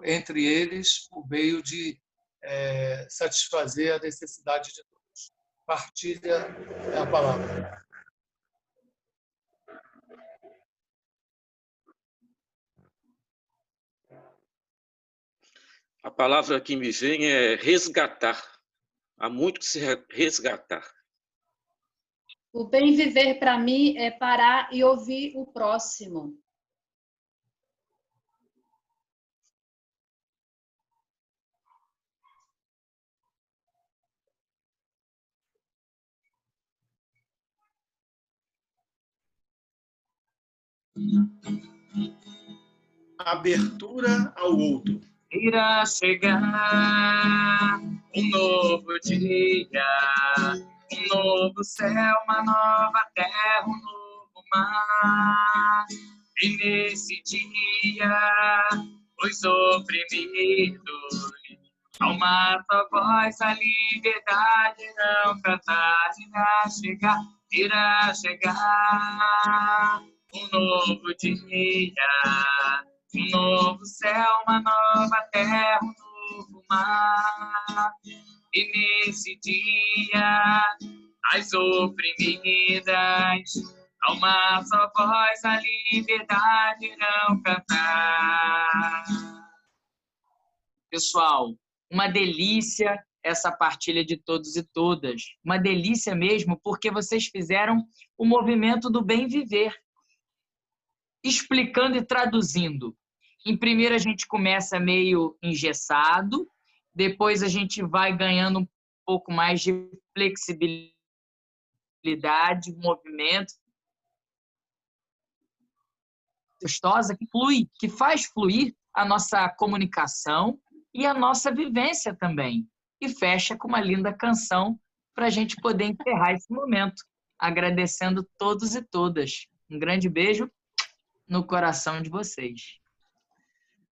entre eles, o meio de satisfazer a necessidade de todos. Partilha é a palavra. A palavra que me vem é resgatar. Há muito que se resgatar. O bem viver para mim é parar e ouvir o próximo. Abertura ao outro. Irá chegar um novo dia, um novo céu, uma nova terra, um novo mar. E nesse dia, os oprimidos, ao uma só voz, a liberdade não cantar. Irá chegar um novo dia, um novo céu, uma nova terra, um novo mar. E nesse dia, as oprimidas, a uma só voz, a liberdade irão cantar. Pessoal, uma delícia essa partilha de todos e todas. Uma delícia mesmo, porque vocês fizeram o movimento do bem viver. Explicando e traduzindo. Em primeiro a gente começa meio engessado, depois a gente vai ganhando um pouco mais de flexibilidade, movimento, gostosa, que flui, que faz fluir a nossa comunicação e a nossa vivência também. E fecha com uma linda canção para a gente poder encerrar esse momento, agradecendo todos e todas. Um grande beijo no coração de vocês.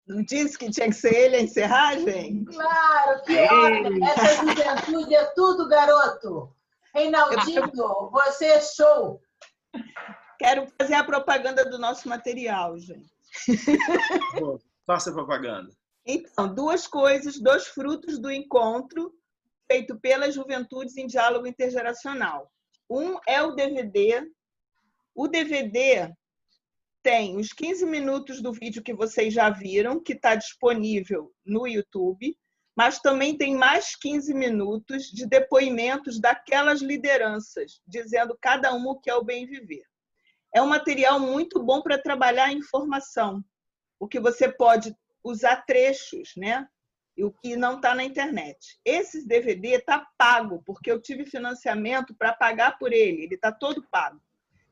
Não disse que tinha que ser ele a encerragem? Claro, que olha, essa juventude é tudo, garoto. Reinaldinho, você é show. Quero fazer a propaganda do nosso material, gente. Faça a propaganda. Então, duas coisas, dois frutos do encontro feito pelas Juventudes em Diálogo Intergeracional. Um é o DVD. O DVD tem os 15 minutos do vídeo que vocês já viram, que está disponível no YouTube, mas também tem mais 15 minutos de depoimentos daquelas lideranças, dizendo cada uma o que é o bem viver. É um material muito bom para trabalhar a informação, porque você pode usar trechos, né? E o que não está na internet. Esse DVD está pago, porque eu tive financiamento para pagar por ele está todo pago.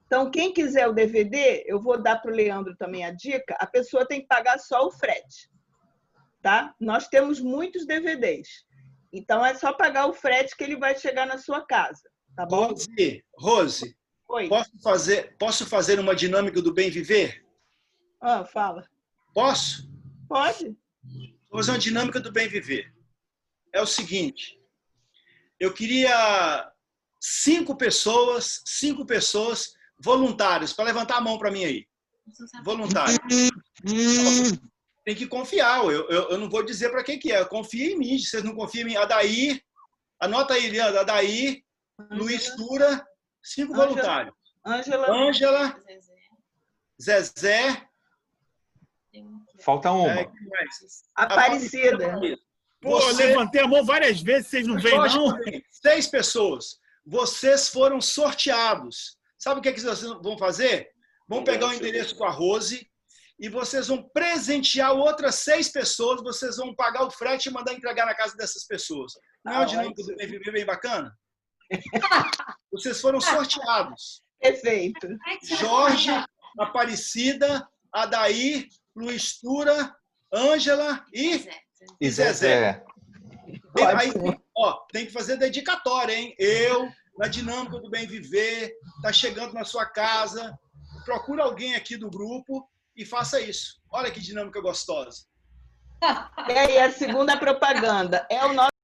Então, quem quiser o DVD, eu vou dar para o Leandro também a dica, a pessoa tem que pagar só o frete. Tá? Nós temos muitos DVDs. Então, é só pagar o frete que ele vai chegar na sua casa. Tá bom? Rose, Oi. Posso fazer uma dinâmica do bem viver? Fala. Posso? Pode. Vou fazer uma dinâmica do bem viver. É o seguinte, eu queria 5 pessoas voluntários, para levantar a mão para mim aí. Voluntário. Tem que confiar. Eu não vou dizer para quem que é. Confia em mim. Vocês não confiam em mim. Adair, anota aí, Leandro. Adair, Luiz Tura, 5 voluntários. Ângela, Zezé. Falta uma. Aparecida. Pô, eu levantei a mão várias vezes, vocês não veem, não? 6 pessoas. Vocês foram sorteados. Sabe o que vocês vão fazer? Vão pegar o endereço com a Rose e vocês vão presentear outras 6 pessoas, vocês vão pagar o frete e mandar entregar na casa dessas pessoas. Não é uma dinâmica do bem viver bem bacana? Vocês foram sorteados. Perfeito. Jorge, Aparecida, Adair, Luiz Tura, Ângela e Zezé. Aí, tem que fazer dedicatória, hein? Eu, na dinâmica do bem viver, tá chegando na sua casa, procura alguém aqui do grupo e faça isso. Olha que dinâmica gostosa. E aí, a segunda propaganda é o nosso